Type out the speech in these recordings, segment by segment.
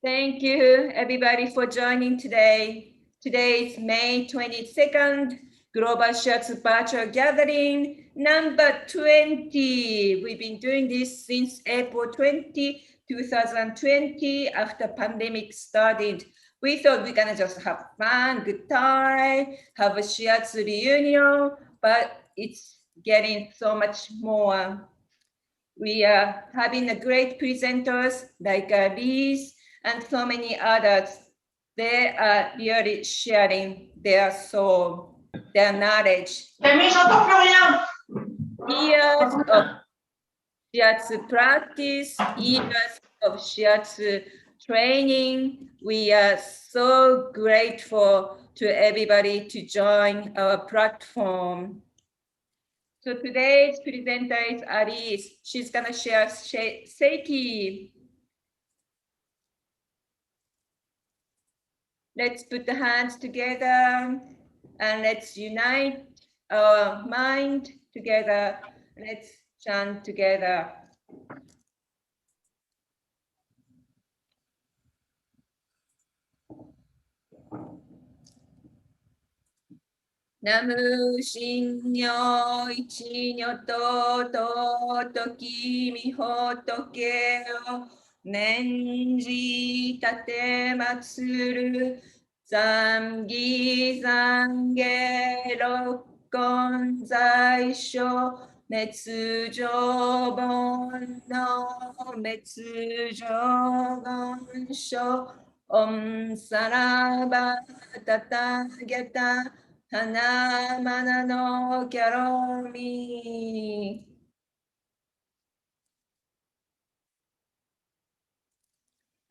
Thank you, everybody, for joining today. Today is May 22nd, Global Shiatsu Virtual Gathering, number 20. We've been doing this since April 20, 2020, after pandemic started. We thought we're gonna just have fun, good time, have a Shiatsu reunion, but it's getting so much more. We are having a great presenters like Liz and so many others. They are really sharing their soul, their knowledge. Years of Shiatsu practice, years of Shiatsu training. We are so grateful to everybody to join our platform. So today's presenter is Alice. She's gonna share Sei-ki. Let's put the hands together and let's unite our mind together. Let's chant together. Namu Shinyo Ichinyo to Kimi Hotokeo Nenji Tate Matsuru Samgi Zange Rokkon Zaisho Metsujo Bonno Metsujo Gonsho Om Saraba Tatageta Hana mana no kyaromi.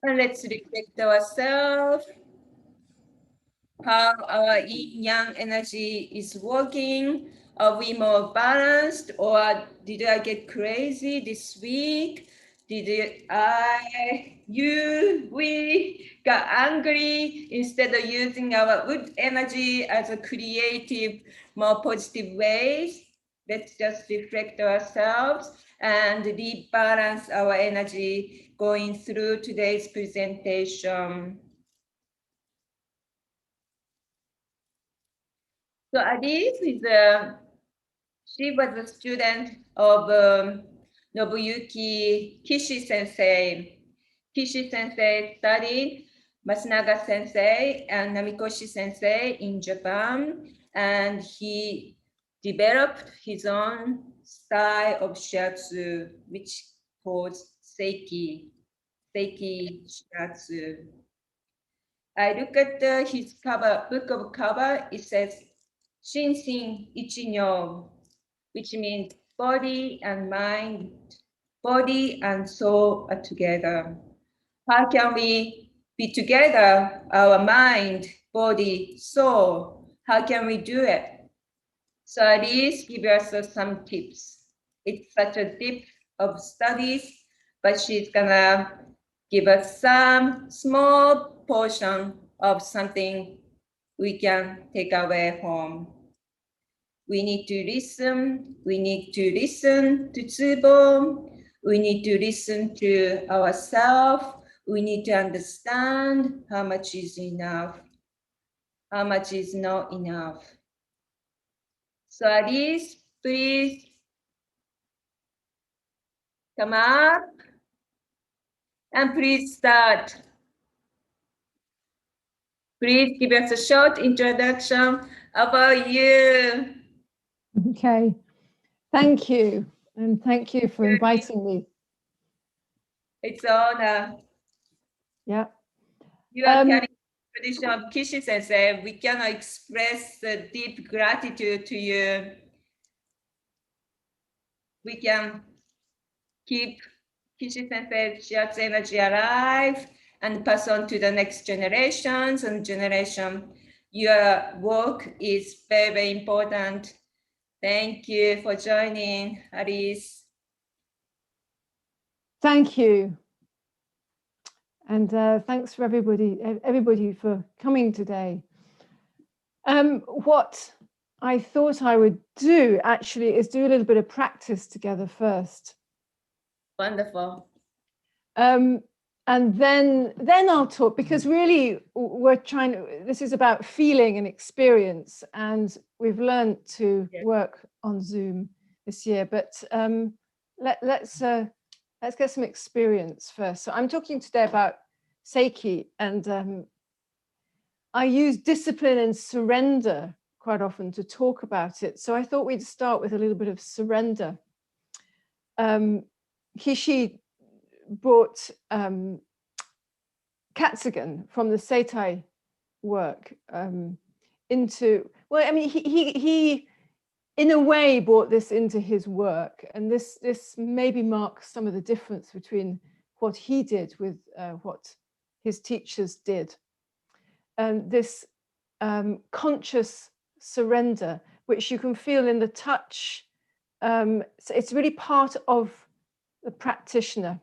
And let's reflect ourselves, how our yin-yang energy is working. Are we more balanced, or did I get crazy this week? Did we got angry instead of using our good energy as a creative, more positive ways? Let's just reflect ourselves and rebalance our energy going through today's presentation. So Alice she was a student of Nobuyuki Kishi Sensei. Kishi Sensei studied Masunaga Sensei and Namikoshi Sensei in Japan, and he developed his own style of shiatsu, which calls Sei-ki, Sei-ki shiatsu. I look at his book of cover, it says Shinshin Ichinyo, which means body and mind, body and soul are together. How can we be together, our mind, body, soul? How can we do it? So Alice give us some tips. It's such a deep of studies, but she's gonna give us some small portion of something we can take away home. We need to listen. We need to listen to Tsubo. We need to listen to ourselves. We need to understand how much is enough, how much is not enough. So Alice, please come up and please start. Please give us a short introduction about you. Okay, thank you. And thank you for inviting me. It's an honor. Yeah. You are carrying the tradition of Kishi Sensei. We cannot express the deep gratitude to you. We can keep Kishi Sensei's shiatsu energy alive and pass on to the next generations and generation. Your work is very, very important. Thank you for joining, Alice. Thank you. And thanks for everybody for coming today. What I thought I would do actually is do a little bit of practice together first. Wonderful. And then I'll talk, because really we're trying to, this is about feeling and experience, and we've learned to work on Zoom this year, but let's get some experience first. So I'm talking today about Sei-ki, and I use discipline and surrender quite often to talk about it. So I thought we'd start with a little bit of surrender. Kishi brought Katsugan from the Seitai work into, well, I mean, he in a way brought this into his work, and this maybe marks some of the difference between what he did with what his teachers did. This conscious surrender, which you can feel in the touch, so it's really part of the practitioner.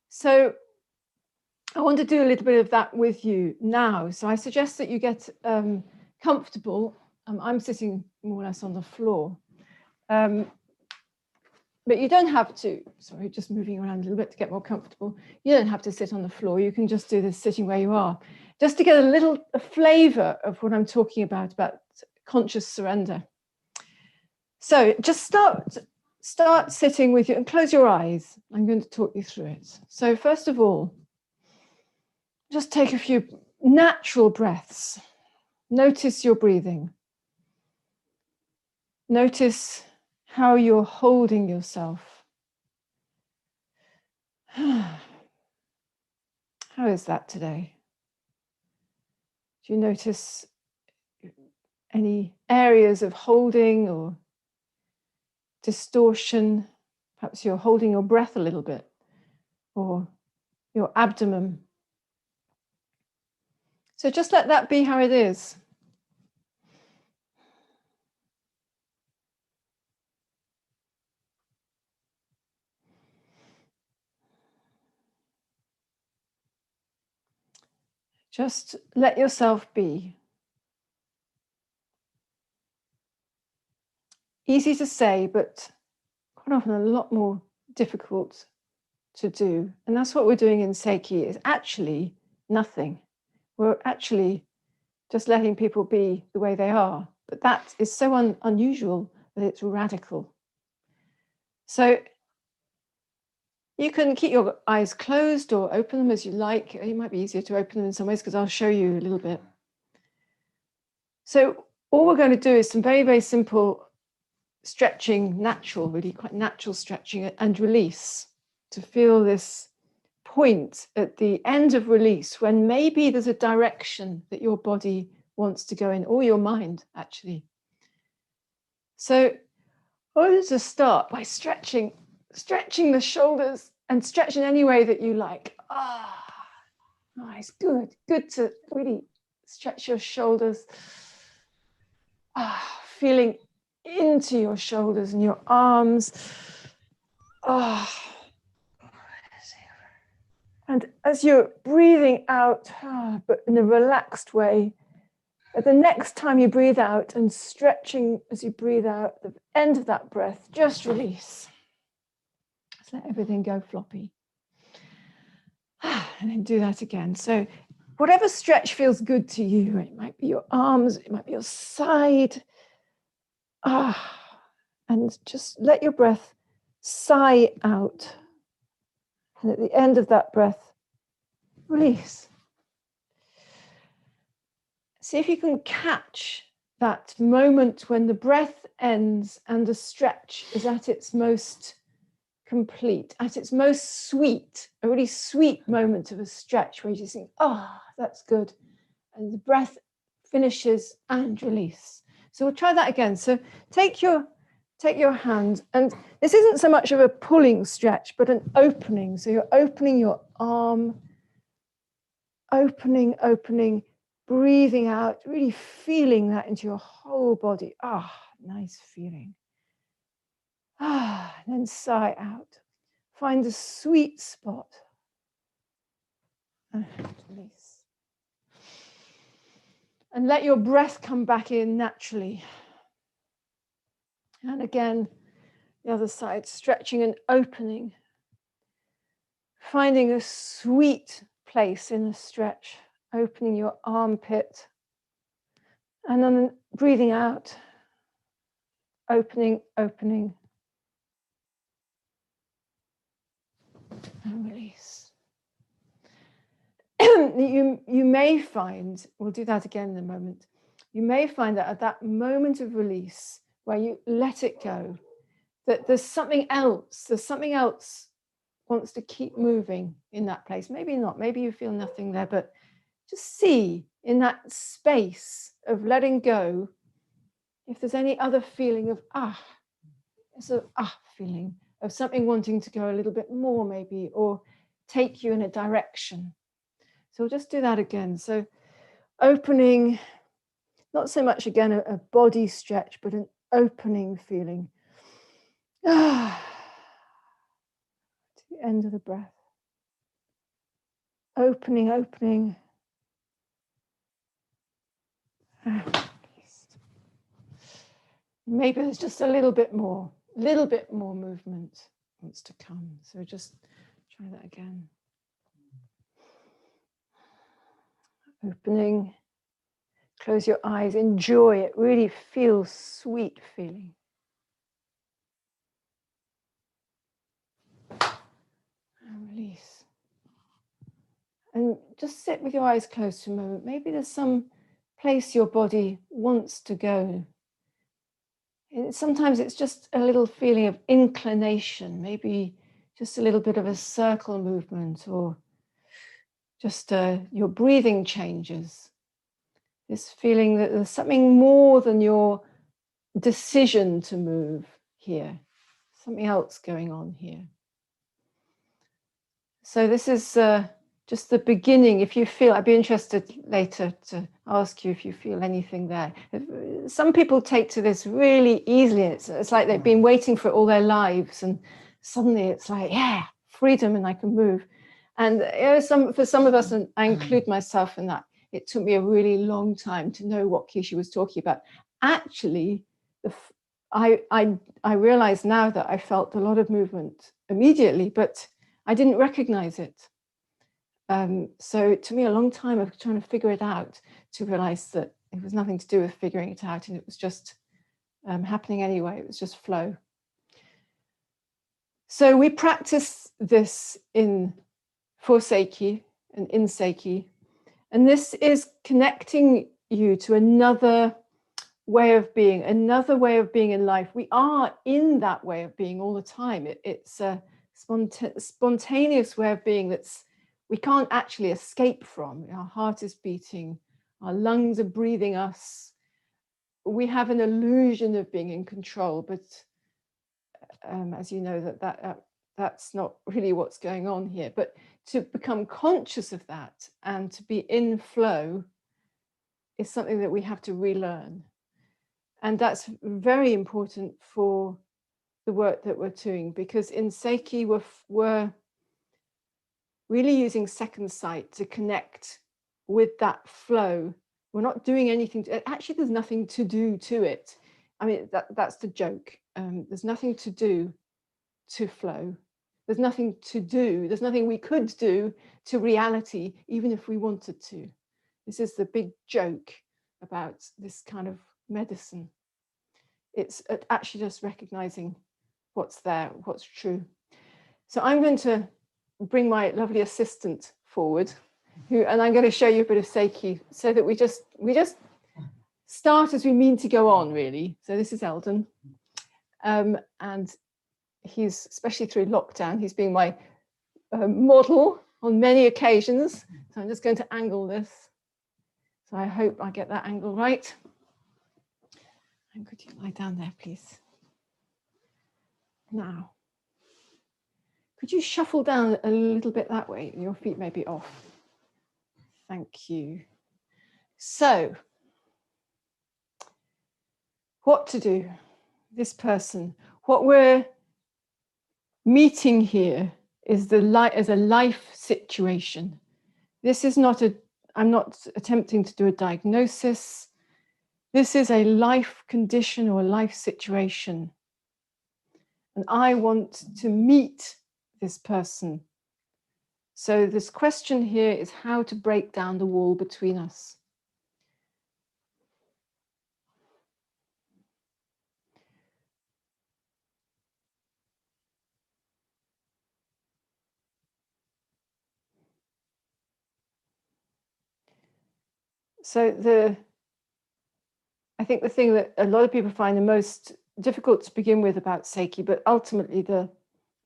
So I want to do a little bit of that with you now. So I suggest that you get comfortable. I'm sitting more or less on the floor. But you don't have to, sorry, just moving around a little bit to get more comfortable. You don't have to sit on the floor. You can just do this sitting where you are, just to get a flavor of what I'm talking about conscious surrender. So just start sitting with you and close your eyes. I'm going to talk you through it. So first of all, just take a few natural breaths. Notice your breathing. Notice how you're holding yourself. How is that today? Do you notice any areas of holding or distortion? Perhaps you're holding your breath a little bit, or your abdomen. So just let that be how it is. Just let yourself be. Easy to say, but quite often a lot more difficult to do. And that's what we're doing in Sei-ki, is actually nothing. We're actually just letting people be the way they are. But that is so unusual that it's radical. So you can keep your eyes closed or open them as you like. It might be easier to open them in some ways, because I'll show you a little bit. So all we're going to do is some very, very simple stretching, natural, really quite natural stretching, and release, to feel this point at the end of release when maybe there's a direction that your body wants to go in, or your mind actually. So I want to start by stretching the shoulders, and stretch in any way that you like. Nice, good to really stretch your shoulders. Feeling into your shoulders and your arms. And as you're breathing out, but in a relaxed way, at the next time you breathe out and stretching as you breathe out, the end of that breath, just release. Just let everything go floppy. And then do that again. So whatever stretch feels good to you, it might be your arms, it might be your side. And just let your breath sigh out. And at the end of that breath, release. See if you can catch that moment when the breath ends and the stretch is at its most complete, at its most sweet, a really sweet moment of a stretch where you just think, that's good. And the breath finishes and release. So we'll try that again. So take your hand, and this isn't so much of a pulling stretch, but an opening. So you're opening your arm, opening, breathing out, really feeling that into your whole body. Nice feeling. And then sigh out. Find a sweet spot. And release. And let your breath come back in naturally. And again, the other side, stretching and opening. finding a sweet place in a stretch, opening your armpit, and then breathing out, opening, opening, and release. You may find, we'll do that again in a moment, you may find that at that moment of release, where you let it go, that there's something else wants to keep moving in that place. Maybe not, maybe you feel nothing there, but just see in that space of letting go, if there's any other feeling of it's a feeling of something wanting to go a little bit more maybe, or take you in a direction. So we'll just do that again. So opening, not so much again a body stretch, but an opening feeling. To the end of the breath. Opening, opening. Maybe there's just a little bit more movement wants to come. So just try that again. Opening, close your eyes, enjoy it, really feel sweet feeling. And release. And just sit with your eyes closed for a moment. Maybe there's some place your body wants to go. Sometimes it's just a little feeling of inclination, maybe just a little bit of a circle movement, or just your breathing changes. This feeling that there's something more than your decision to move here, something else going on here. So this is just the beginning. If you feel, I'd be interested later to ask you if you feel anything there. Some people take to this really easily. It's like they've been waiting for it all their lives, and suddenly it's like, yeah, freedom, and I can move. And for some of us, and I include myself in that, it took me a really long time to know what Kishi was talking about. Actually, I realize now that I felt a lot of movement immediately, but I didn't recognize it. So it took me a long time of trying to figure it out to realize that it was nothing to do with figuring it out, and it was just happening anyway. It was just flow. So we practice this for Sei-ki and in Sei-ki, and this is connecting you to another way of being in life. We are in that way of being all the time. It's a spontaneous way of being that's we can't actually escape from. Our heart is beating, our lungs are breathing us. We have an illusion of being in control, but as you know, that's not really what's going on here. But to become conscious of that and to be in flow is something that we have to relearn. And that's very important for the work that we're doing, because in Sei-ki we're really using second sight to connect with that flow. We're not doing anything. Actually, there's nothing to do to it. I mean, that's the joke. There's nothing to do to flow. There's nothing to do. There's nothing we could do to reality, even if we wanted to. This is the big joke about this kind of medicine. It's actually just recognizing what's there, what's true. So I'm going to bring my lovely assistant forward, and I'm going to show you a bit of Sei-ki, so that we just start as we mean to go on, really. So this is Whieldon, and he's, especially through lockdown, he's been my model on many occasions. So I'm just going to angle this. So I hope I get that angle right. And could you lie down there, please? Now, could you shuffle down a little bit that way? Your feet may be off. Thank you. So, what to do? This person, what we're meeting here is a life situation. This is not I'm not attempting to do a diagnosis. This is a life condition or a life situation. And I want to meet this person So this question here is how to break down the wall between us. So I think the thing that a lot of people find the most difficult to begin with about Sei-ki, but ultimately the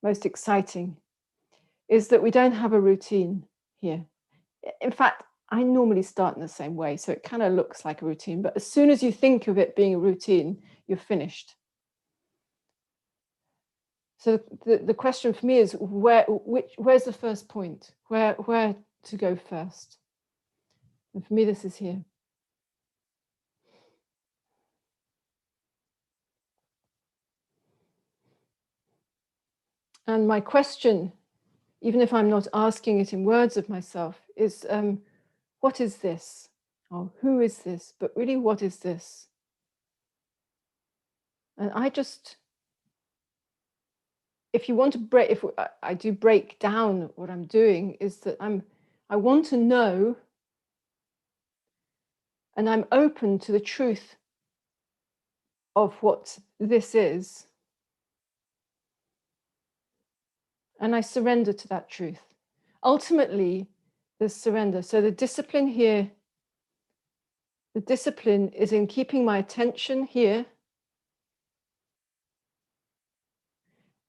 most exciting, is that we don't have a routine here. In fact, I normally start in the same way, so it kind of looks like a routine, but as soon as you think of it being a routine, you're finished. So the question for me is where's the first point? Where to go first? And for me, this is here. And my question, even if I'm not asking it in words of myself, is what is this? Or who is this? But really, what is this? And I just, if you want to break, if I do break down what I'm doing, is that I want to know, and I'm open to the truth of what this is. And I surrender to that truth. Ultimately, there's surrender. So the discipline here, the discipline is in keeping my attention here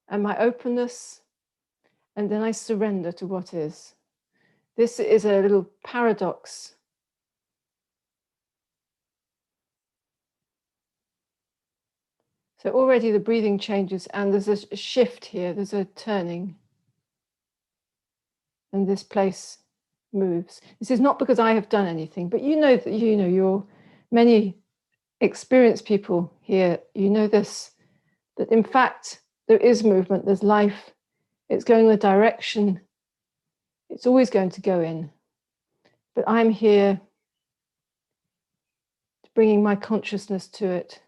and my openness, and then I surrender to what is. This is a little paradox. So already the breathing changes and there's a shift here, there's a turning. And this place moves. This is not because I have done anything, but you know that you're many experienced people here, you know this, that in fact there is movement, there's life, it's going in the direction, it's always going to go in. But I'm here bringing my consciousness to it.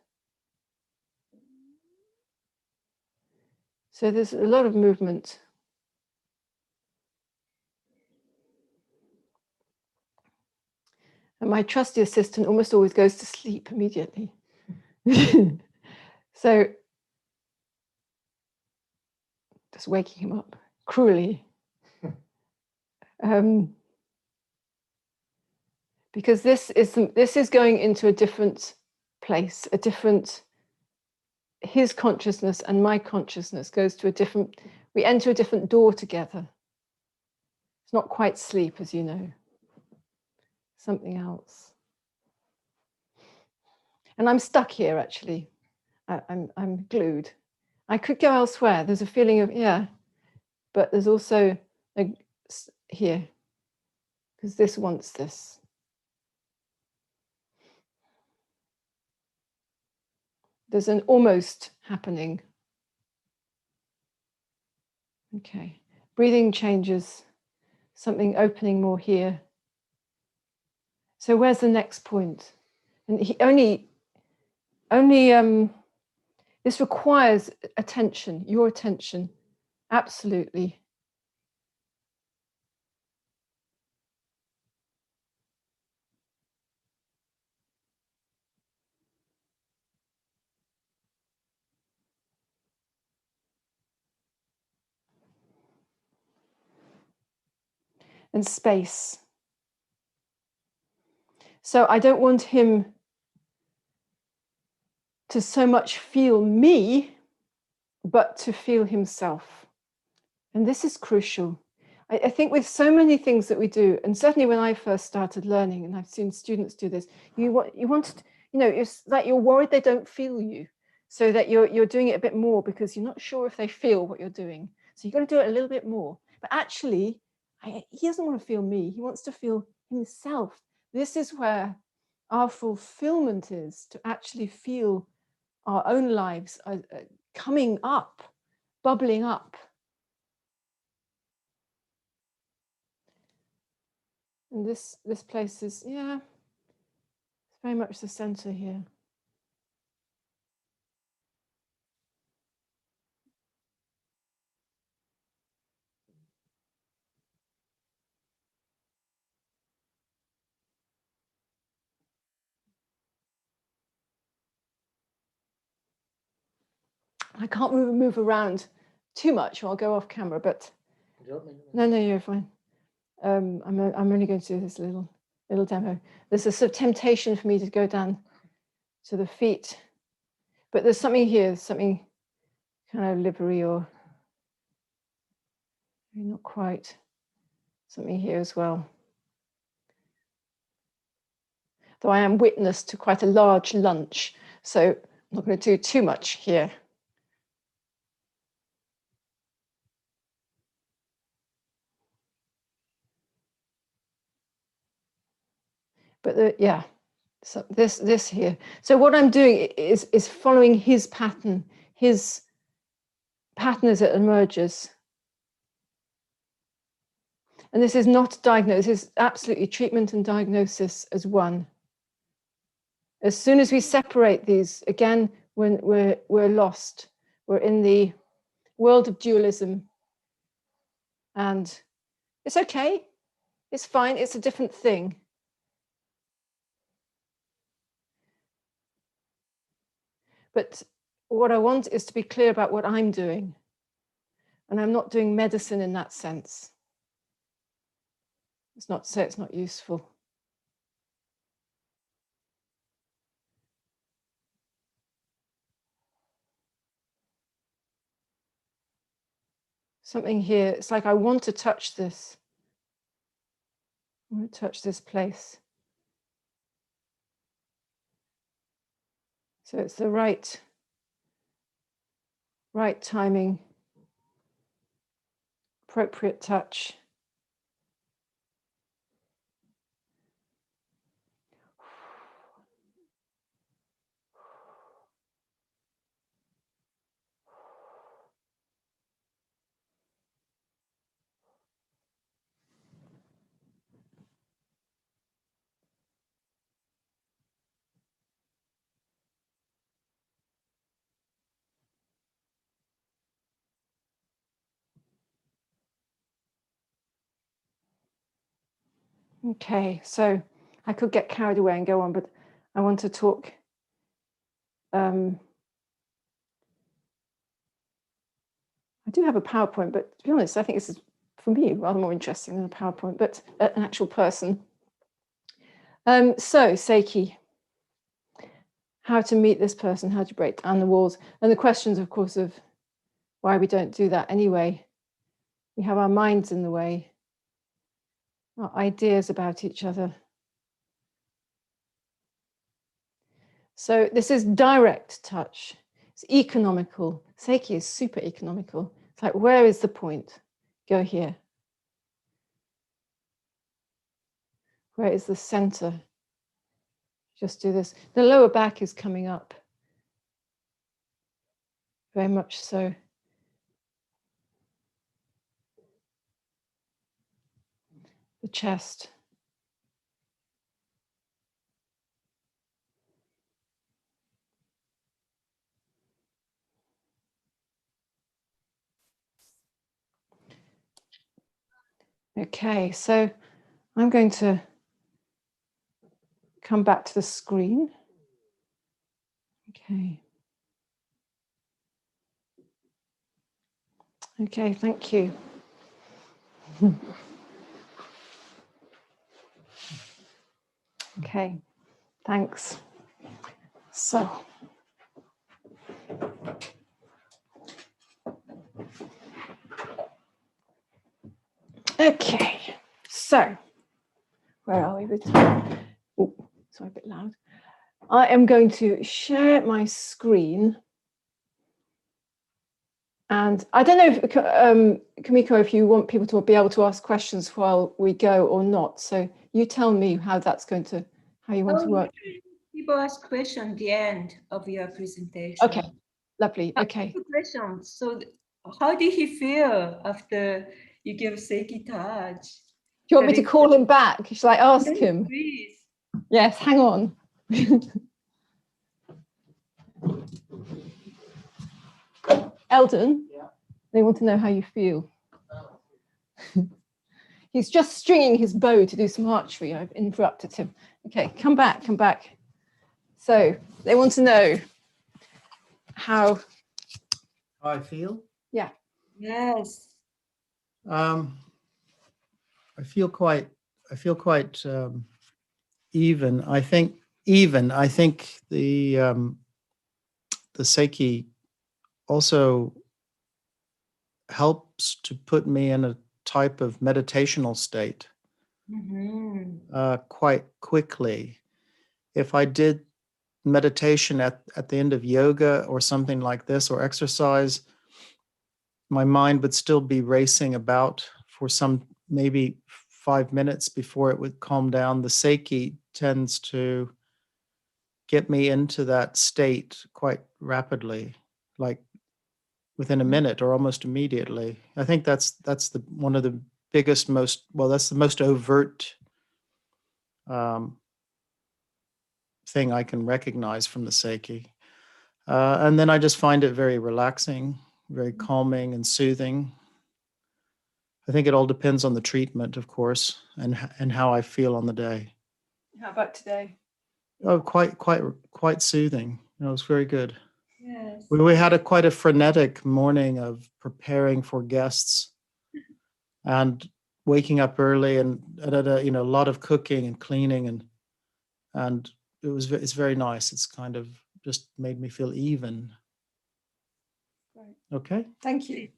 So there's a lot of movement. And my trusty assistant almost always goes to sleep immediately. So just waking him up cruelly. Because this is going into a different place, a different, his consciousness and my consciousness goes to a different, we enter a different door together. It's not quite sleep, as you know, something else. And I'm stuck here, actually. I'm glued. I could go elsewhere. There's a feeling of, yeah, but there's also here, because this wants this. There's an almost happening. Okay, breathing changes, something opening more here. So where's the next point? And this requires attention, your attention, absolutely. And space. So I don't want him to so much feel me, but to feel himself. And this is crucial. I think with so many things that we do, and certainly when I first started learning, and I've seen students do this, you want to, it's like you're worried they don't feel you, so that you're doing it a bit more because you're not sure if they feel what you're doing. So you've got to do it a little bit more. But actually, he doesn't want to feel me. He wants to feel himself. This is where our fulfillment is, to actually feel our own lives coming up, bubbling up. And this place is, yeah, it's very much the center here. I can't move around too much or I'll go off camera, but no, you're fine. I'm only going to do this little demo. There's a sort of temptation for me to go down to the feet, but there's something here, something kind of livery or not quite, something here as well. Though I am witness to quite a large lunch, so I'm not going to do too much here. But yeah, so this here. So what I'm doing is following his pattern as it emerges. And this is not diagnosis, this is absolutely treatment and diagnosis as one. As soon as we separate these, again, when we're lost, we're in the world of dualism. And it's okay, it's fine, it's a different thing. But what I want is to be clear about what I'm doing. And I'm not doing medicine in that sense. It's not to say it's not useful. Something here, it's like I want to touch this. I want to touch this place. So it's the right timing, appropriate touch. Okay, so I could get carried away and go on, but I want to talk. I do have a PowerPoint, but to be honest, I think this is, for me, rather more interesting than a PowerPoint, but an actual person. So, Sei-ki, how to meet this person, how to break down the walls, and the questions, of course, of why we don't do that anyway. We have our minds in the way, our ideas about each other. So this is direct touch. It's economical. Sei-ki is super economical. It's like, where is the point? Go here. Where is the center? Just do this. The lower back is coming up. Very much so. The chest. Okay, so I'm going to come back to the screen. Okay. Okay, thank you. Okay, thanks. So, okay, so where are we? Oh, sorry, a bit loud. I am going to share my screen. And I don't know, if, Kumiko, if you want people to be able to ask questions while we go or not. So you tell me how that's going to, how you want to work. People ask questions at the end of your presentation. Okay, lovely. Okay. Questions. So how did he feel after you give Sei-ki touch? Do you want me to call him back? Shall I ask him? Please. Yes, hang on. Eldon, yeah. They want to know how you feel. Oh. He's just stringing his bow to do some archery. I've interrupted him. Okay, come back, come back. So they want to know how How I feel? Yeah. Yes. I feel quite even. I think the Sei-ki also helps to put me in a type of meditational state quite quickly. If I did meditation at the end of yoga or something like this, or exercise, my mind would still be racing about for maybe 5 minutes before it would calm down. The Sei-ki tends to get me into that state quite rapidly, like within a minute or almost immediately. I think that's one of the biggest, that's the most overt thing I can recognize from the Sei-ki. And then I just find it very relaxing, very calming and soothing. I think it all depends on the treatment, of course, and how I feel on the day. How about today? Oh, quite soothing. It was very good. Yes. We had quite a frenetic morning of preparing for guests and waking up early and a lot of cooking and cleaning and it's very nice. It's kind of just made me feel even. Right. Okay. Thank you.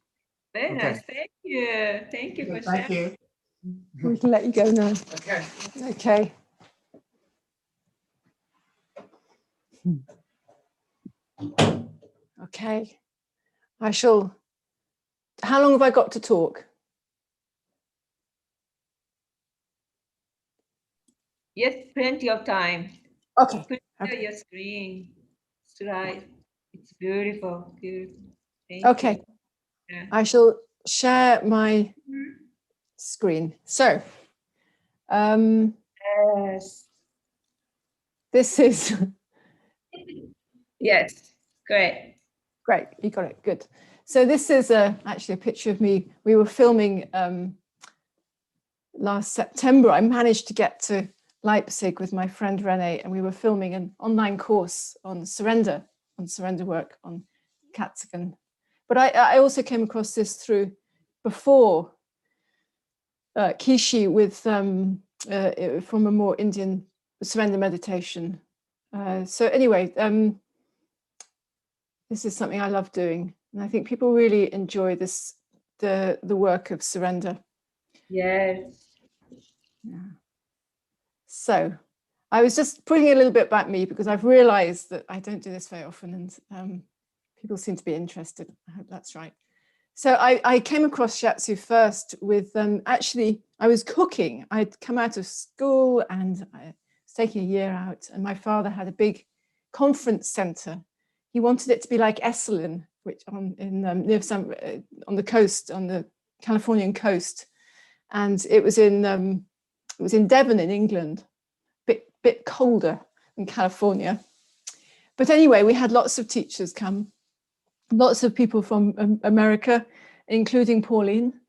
Very Okay. nice. Thank you. Thank you for Thank sharing. you. We can let you go now. Okay. Okay. Okay. How long have I got to talk? Yes, plenty of time. Okay. Put Okay. your screen. It's right. It's beautiful. Beautiful. Thank Okay. you. Yeah. I shall share my Mhm. screen. So, Yes. this is Yes. Great. great. You got it. Good. So this is actually a picture of me. We were filming last September. I managed to get to Leipzig with my friend Renee, and we were filming an online course on surrender work on Katsugan. But I also came across this before Kishi with from a more Indian surrender meditation. So anyway, this is something I love doing, and I think people really enjoy the work of surrender. Yes. Yeah. So I was just putting a little bit about me because I've realized that I don't do this very often, and people seem to be interested. I hope that's right. So I came across Shiatsu first with, actually, I was cooking. I'd come out of school and I was taking a year out, and my father had a big conference center. He wanted it to be like Esalen, which on the coast, on the Californian coast. And it was in Devon in England, bit colder than California. But anyway, we had lots of teachers come, lots of people from America, including Pauline.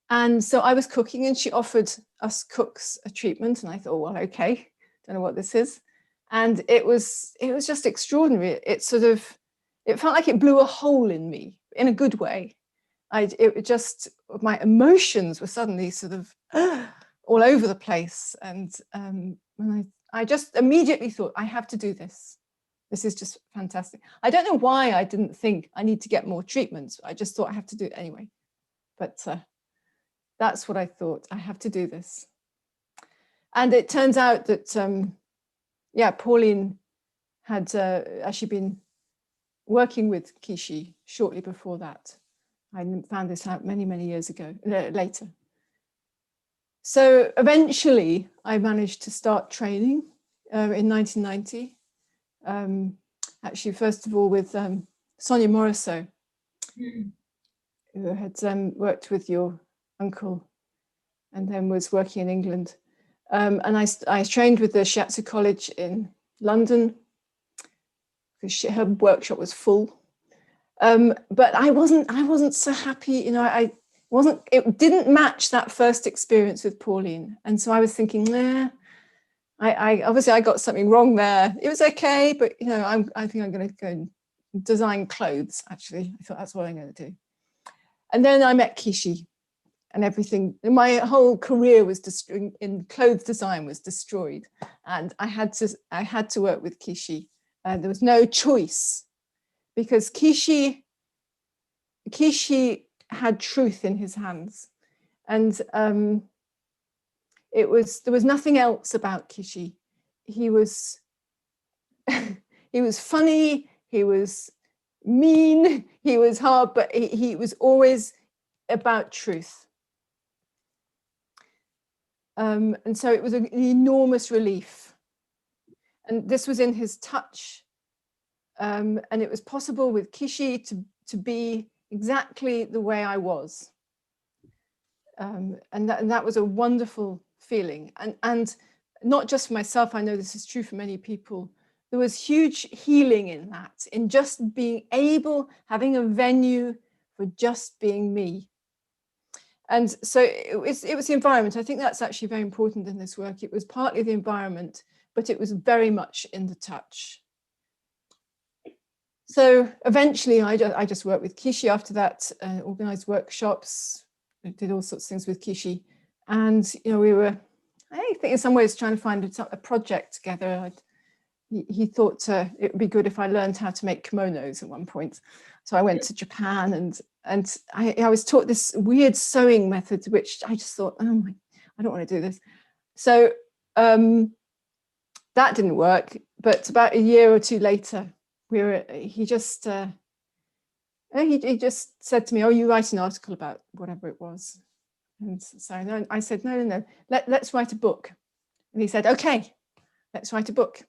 And so I was cooking and she offered us cooks a treatment. And I thought, well, okay, don't know what this is. And it was just extraordinary. It felt like it blew a hole in me in a good way. My emotions were suddenly sort of all over the place. And I just immediately thought, I have to do this. This is just fantastic. I don't know why I didn't think I need to get more treatments. I just thought I have to do it anyway. But that's what I thought. I have to do this. And it turns out that, Pauline had actually been working with Kishi shortly before that. I found this out many, many years ago, later. So eventually I managed to start training in 1990. Actually, first of all, with Sonia Morisot, who had worked with your uncle and then was working in England. And I trained with the Shiatsu College in London because her workshop was full. But I wasn't so happy, it didn't match that first experience with Pauline. And so I was thinking, nah, I obviously I got something wrong there. It was okay, but I think I'm going to go and design clothes, actually. I thought that's what I'm going to do. And then I met Kishi, and everything, my whole career was in clothes design was destroyed. And I had to work with Kishi. There was no choice, because Kishi had truth in his hands. And there was nothing else about Kishi. He was he was funny, he was mean, he was hard, but he was always about truth. And so it was an enormous relief. And this was in his touch. And it was possible with Kishi to be exactly the way I was. And that was a wonderful feeling. And not just for myself, I know this is true for many people. There was huge healing in that, in just being able, having a venue for just being me. And so it was the environment. I think that's actually very important in this work. It was partly the environment, but it was very much in the touch. So eventually I just worked with Kishi after that, organized workshops, did all sorts of things with Kishi. And, we were, I think in some ways trying to find a project together. He thought it would be good if I learned how to make kimonos at one point. So I went to Japan and I was taught this weird sewing method, which I just thought, I don't want to do this. So that didn't work. But about a year or two later, he just said to me, "Oh, you write an article about whatever it was." And so I said, no, let's write a book. And he said, "Okay, let's write a book."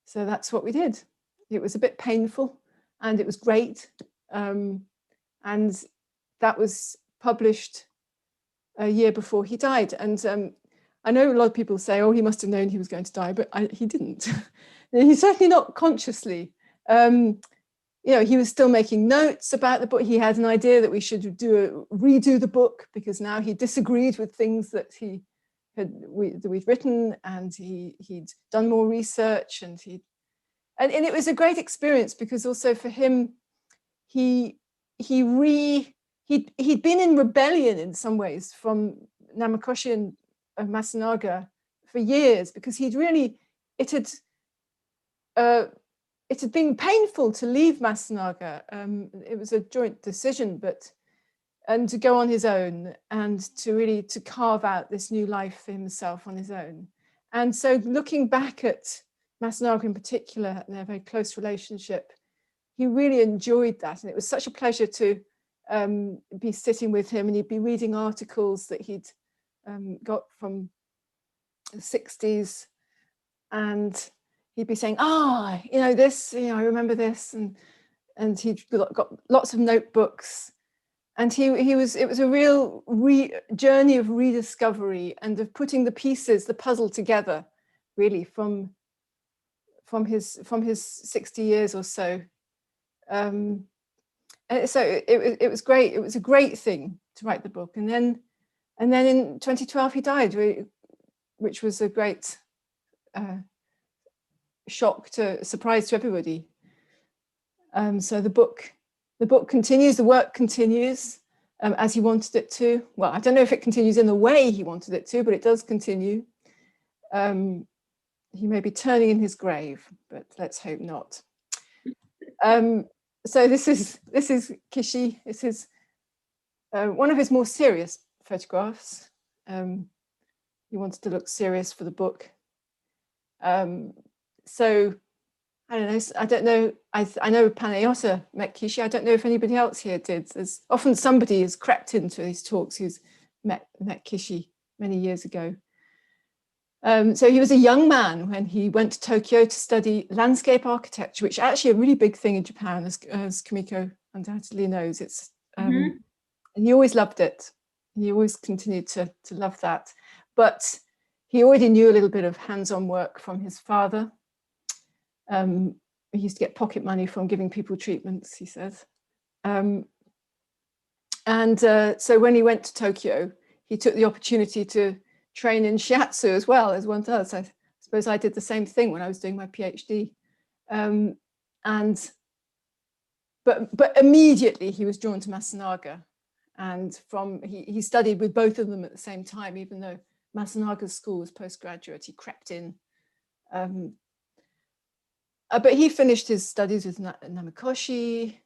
So that's what we did. It was a bit painful and it was great. And that was published a year before he died. And I know a lot of people say, oh, he must have known he was going to die, but he didn't. He certainly not consciously. He was still making notes about the book. He had an idea that we should redo the book, because now he disagreed with things that we'd written, and he'd done more research, and it was a great experience, because also for him, he'd been in rebellion in some ways from Namakoshi and Masunaga for years, because it had been painful to leave Masunaga. It was a joint decision, and to go on his own and to carve out this new life for himself on his own. And so looking back at Masunaga in particular, and their very close relationship, he really enjoyed that. And it was such a pleasure to be sitting with him, and he'd be reading articles that he'd got from the 60s, and he'd be saying, this, I remember this, and he'd got lots of notebooks, and it was a real journey of rediscovery and of putting the puzzle together, really from his 60 years or so. And so it was great. It was a great thing to write the book, and then in 2012 he died, which was a great surprise to everybody. So the book continues, the work continues as he wanted it to. Well, I don't know if it continues in the way he wanted it to, but it does continue. He may be turning in his grave, but let's hope not. So this is Kishi. This is one of his more serious photographs. He wanted to look serious for the book. So I don't know. I know Panayota met Kishi. I don't know if anybody else here did. There's often somebody has crept into these talks who's met Kishi many years ago. So he was a young man when he went to Tokyo to study landscape architecture, which is actually a really big thing in Japan, as Kumiko undoubtedly knows. It's and he always loved it. He always continued to love that. But he already knew a little bit of hands-on work from his father. He used to get pocket money from giving people treatments, he says. So when he went to Tokyo, he took the opportunity to train in Shiatsu as well, as one does. I suppose I did the same thing when I was doing my PhD. And but immediately he was drawn to Masunaga, and he studied with both of them at the same time, even though Masunaga's school was postgraduate. He crept in, but he finished his studies with Namikoshi,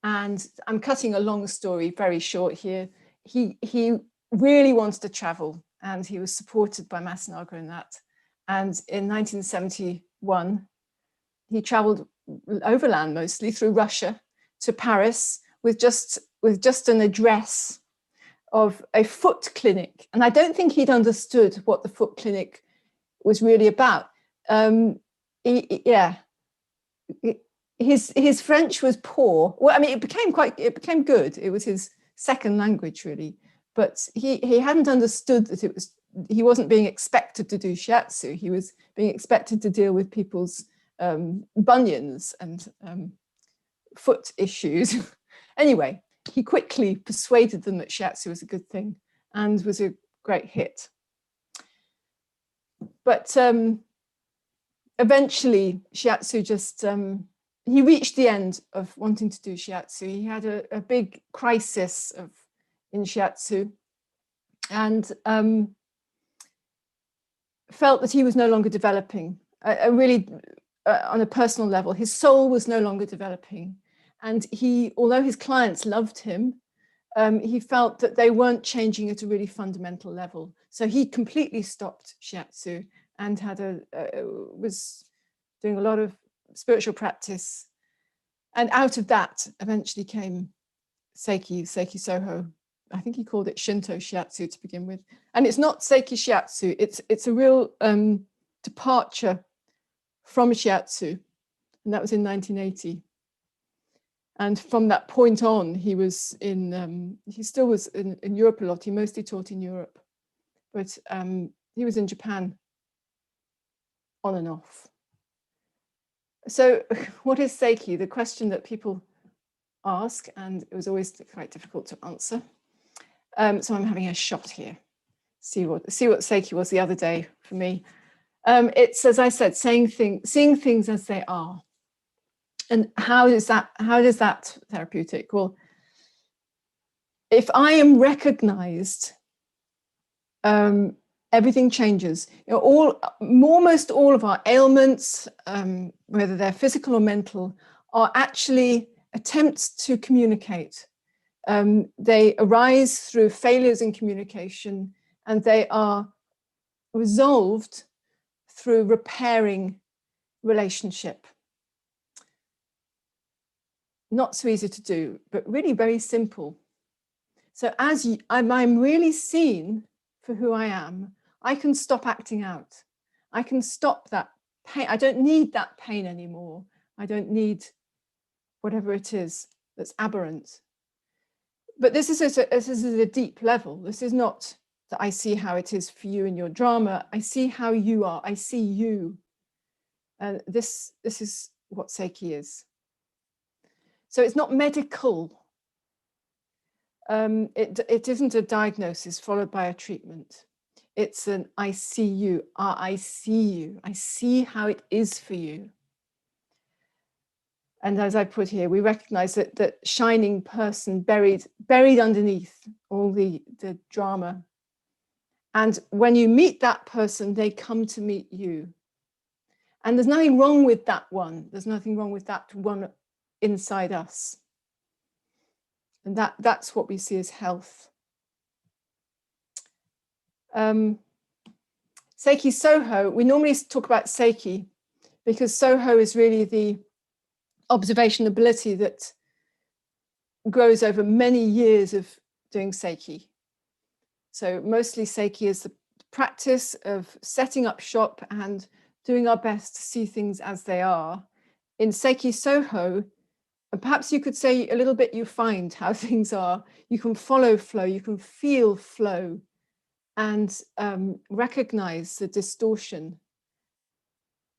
and I'm cutting a long story very short here. He really wanted to travel, and he was supported by Masunaga in that. And in 1971, he traveled overland, mostly through Russia, to Paris with just an address of a foot clinic. And I don't think he'd understood what the foot clinic was really about. His French was poor. Well, I mean, it became good. It was his second language, really. But he hadn't understood that he wasn't being expected to do shiatsu. He was being expected to deal with people's bunions and foot issues. Anyway, he quickly persuaded them that shiatsu was a good thing and was a great hit. But eventually, shiatsu just, he reached the end of wanting to do shiatsu. He had a big crisis in shiatsu, and felt that he was no longer developing. Really, on a personal level, his soul was no longer developing. And although his clients loved him, he felt that they weren't changing at a really fundamental level. So he completely stopped shiatsu and was doing a lot of spiritual practice. And out of that eventually came Sei-ki Soho. I think he called it Shinto shiatsu to begin with. And it's not Sei-ki shiatsu, it's a real departure from shiatsu. And that was in 1980. And from that point on, he still was in Europe a lot. He mostly taught in Europe, but he was in Japan on and off. So what is Sei-ki? The question that people ask, and it was always quite difficult to answer. So I'm having a shot here. See what Sei-ki was the other day for me. It's, as I said, seeing things as they are. And how is that therapeutic? Well, if I am recognized, everything changes. You know, almost all of our ailments, whether they're physical or mental, are actually attempts to communicate. They arise through failures in communication, and they are resolved through repairing relationship. Not so easy to do, but really very simple. So as I'm really seen for who I am, I can stop acting out. I can stop that pain. I don't need that pain anymore. I don't need whatever it is that's aberrant. But this is a deep level. This is not that I see how it is for you in your drama. I see how you are. I see you. And this is what Sei-ki is. So it's not medical. It isn't a diagnosis followed by a treatment. It's an I see you. I see you. I see how it is for you. And as I put here, we recognize that shining person buried underneath all the drama. And when you meet that person, they come to meet you. And there's nothing wrong with that one. There's nothing wrong with that one inside us. And that's what we see as health. Sei-ki Soho, we normally talk about Sei-ki because Soho is really the observation ability that grows over many years of doing Sei-ki. So mostly Sei-ki is the practice of setting up shop and doing our best to see things as they are. In Sei-ki Soho, and perhaps you could say a little bit, you find how things are. You can follow flow, you can feel flow, and recognize the distortion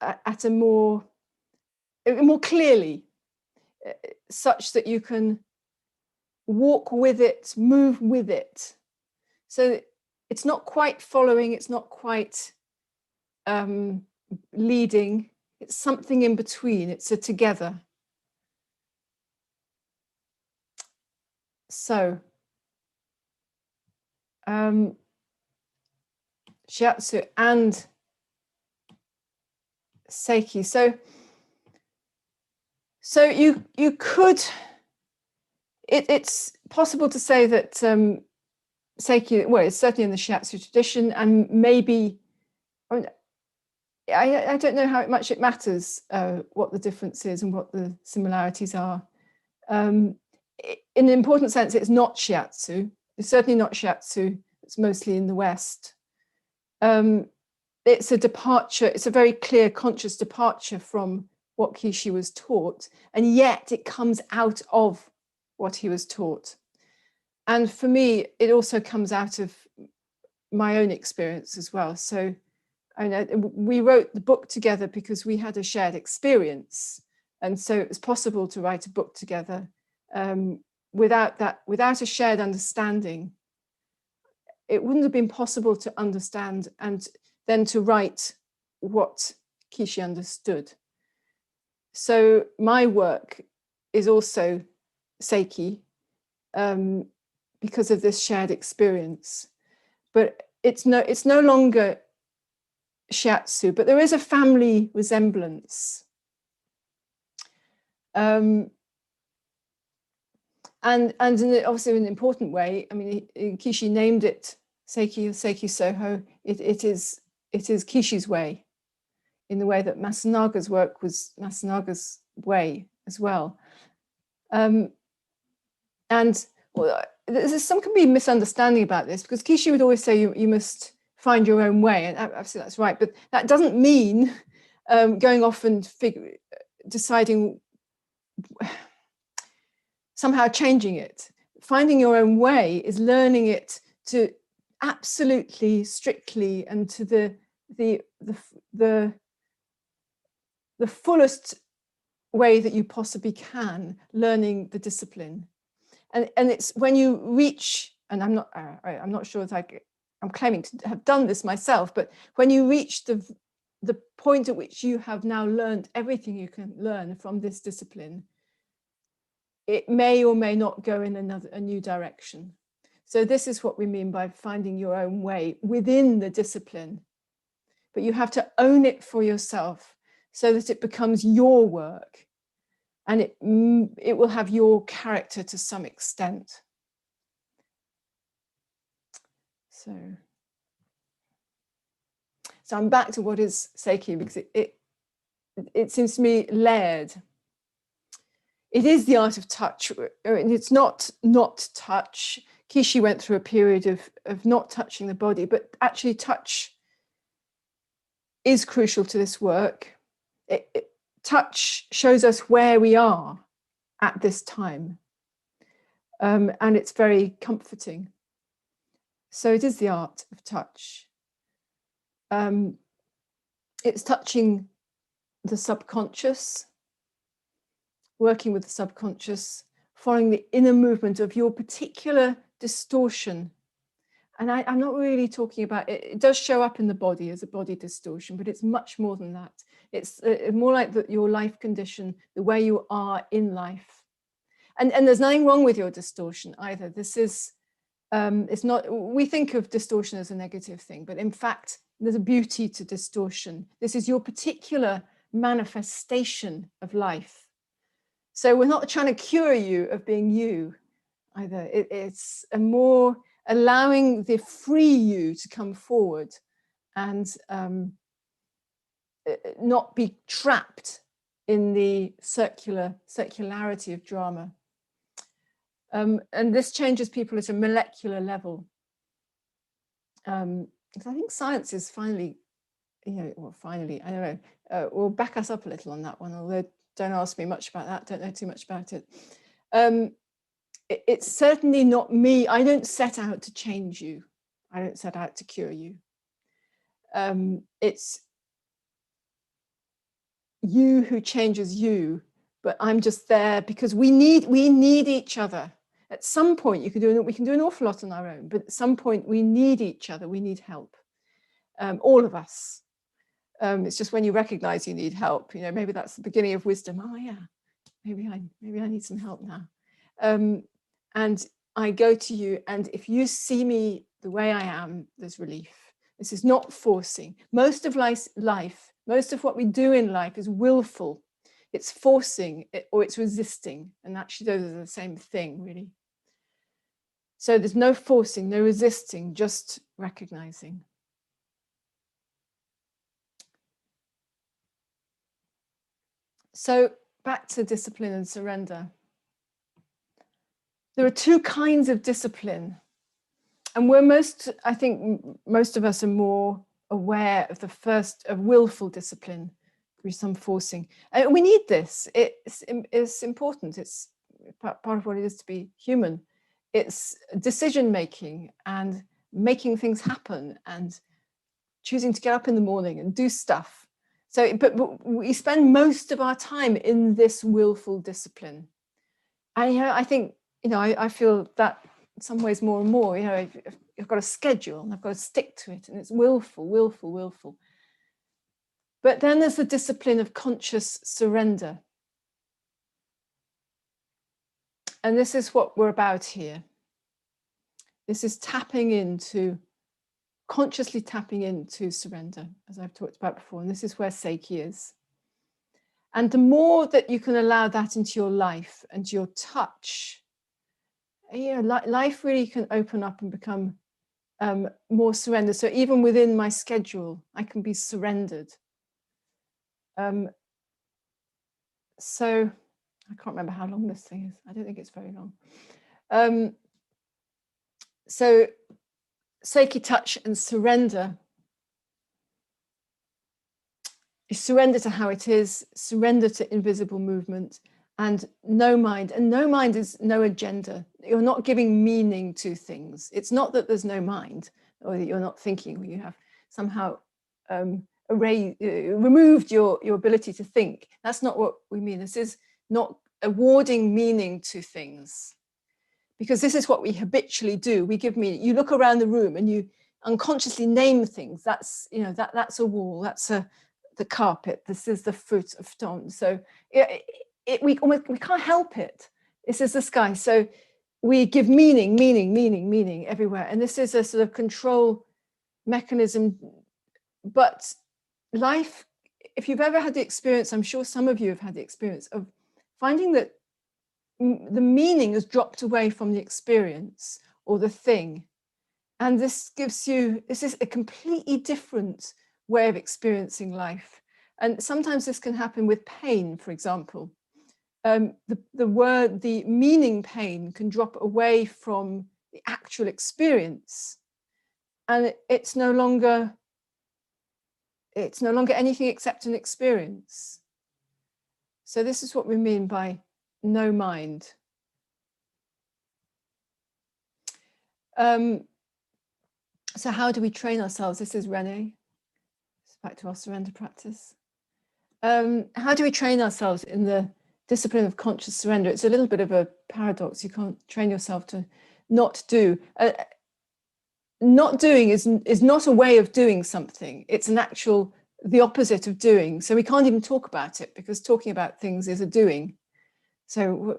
at a more clearly, such that you can walk with it, move with it. So it's not quite following, it's not quite leading, it's something in between, it's a together. So, Shiatsu and Sei-ki. So you could, it's possible to say that Sei-ki, well, it's certainly in the Shiatsu tradition, and maybe, I mean, I don't know how much it matters what the difference is and what the similarities are. In an important sense, it's not Shiatsu. It's certainly not Shiatsu. It's mostly in the West. It's a departure. It's a very clear, conscious departure from what Kishi was taught, and yet it comes out of what he was taught. And for me, it also comes out of my own experience as well. So we wrote the book together because we had a shared experience. And so it was possible to write a book together. Without a shared understanding, it wouldn't have been possible to understand and then to write what Kishi understood. So my work is also Sei-ki because of this shared experience. But it's no longer Shiatsu, but there is a family resemblance. And obviously in an important way, I mean, Kishi named it Sei-ki or Sei-ki Soho. It is Kishi's way, in the way that Masunaga's work was Masunaga's way as well. And well, some can be misunderstanding about this, because Kishi would always say you must find your own way, and absolutely that's right. But that doesn't mean going off and deciding, somehow changing it. Finding your own way is learning it to absolutely, strictly, and to the fullest way that you possibly can, learning the discipline. And it's when you reach, and I'm not sure that I'm claiming to have done this myself, but when you reach the point at which you have now learned everything you can learn from this discipline, it may or may not go in a new direction. So this is what we mean by finding your own way within the discipline. But you have to own it for yourself so that it becomes your work, and it will have your character to some extent. So I'm back to what is Sei-ki, because it seems to me layered. It is the art of touch. It's not touch. Kishi went through a period of not touching the body, but actually touch is crucial to this work. Touch shows us where we are at this time, and it's very comforting. So it is the art of touch. It's touching the subconscious, working with the subconscious, following the inner movement of your particular distortion. And I'm not really talking about it. It does show up in the body as a body distortion, but it's much more than that. It's more like your life condition, the way you are in life. And there's nothing wrong with your distortion either. This is, it's not, we think of distortion as a negative thing, but in fact, there's a beauty to distortion. This is your particular manifestation of life. So we're not trying to cure you of being you either. It's a more allowing the free you to come forward and not be trapped in the circularity of drama. And this changes people at a molecular level. I think science is finally, finally, I don't know, will back us up a little on that one, although don't ask me much about that, don't know too much about it. It's certainly not me. I don't set out to change you. I don't set out to cure you. It's you who changes you, but I'm just there because we need each other. At some point, we can do an awful lot on our own, but at some point we need each other. We need help, all of us. It's just when you recognize you need help, maybe that's the beginning of wisdom. Oh yeah, maybe I need some help now. And I go to you, and if you see me the way I am, there's relief. This is not forcing. Most of life, most of what we do in life is willful. It's forcing or it's resisting. And actually those are the same thing, really. So there's no forcing, no resisting, just recognizing. So back to discipline and surrender. There are two kinds of discipline. And I think most of us are more aware of the first, of willful discipline, through some forcing. And we need this. It's important. It's part of what it is to be human. It's decision making and making things happen and choosing to get up in the morning and do stuff. So, but we spend most of our time in this willful discipline. And I think, I feel that in some ways more and more, I've got a schedule and I've got to stick to it, and it's willful, willful, willful. But then there's the discipline of conscious surrender. And this is what we're about here. This is consciously tapping into surrender, as I've talked about before. And this is where Sei-ki is. And the more that you can allow that into your life and your touch, life really can open up and become more surrender. So even within my schedule, I can be surrendered. So I can't remember how long this thing is. I don't think it's very long. So Sei-ki touch and surrender. You surrender to how it is, surrender to invisible movement, and no mind. And no mind is no agenda. You're not giving meaning to things. It's not that there's no mind, or that you're not thinking, or you have somehow removed your ability to think. That's not what we mean. This is not awarding meaning to things, because this is what we habitually do. We give meaning. You look around the room and you unconsciously name things. That's that's a wall. That's the carpet. This is the foot of stone. So we can't help it. This is the sky. So we give meaning everywhere. And this is a sort of control mechanism. But life, if you've ever had the experience, I'm sure some of you have had the experience of finding that the meaning has dropped away from the experience or the thing. And this is a completely different way of experiencing life. And sometimes this can happen with pain, for example. The meaning pain can drop away from the actual experience. And it's no longer anything except an experience. So this is what we mean by no mind. So how do we train ourselves? This is Renee. It's back to our surrender practice. How do we train ourselves in the discipline of conscious surrender? It's a little bit of a paradox. You can't train yourself to not do. Not doing is not a way of doing something. It's the opposite of doing. So we can't even talk about it, because talking about things is a doing. So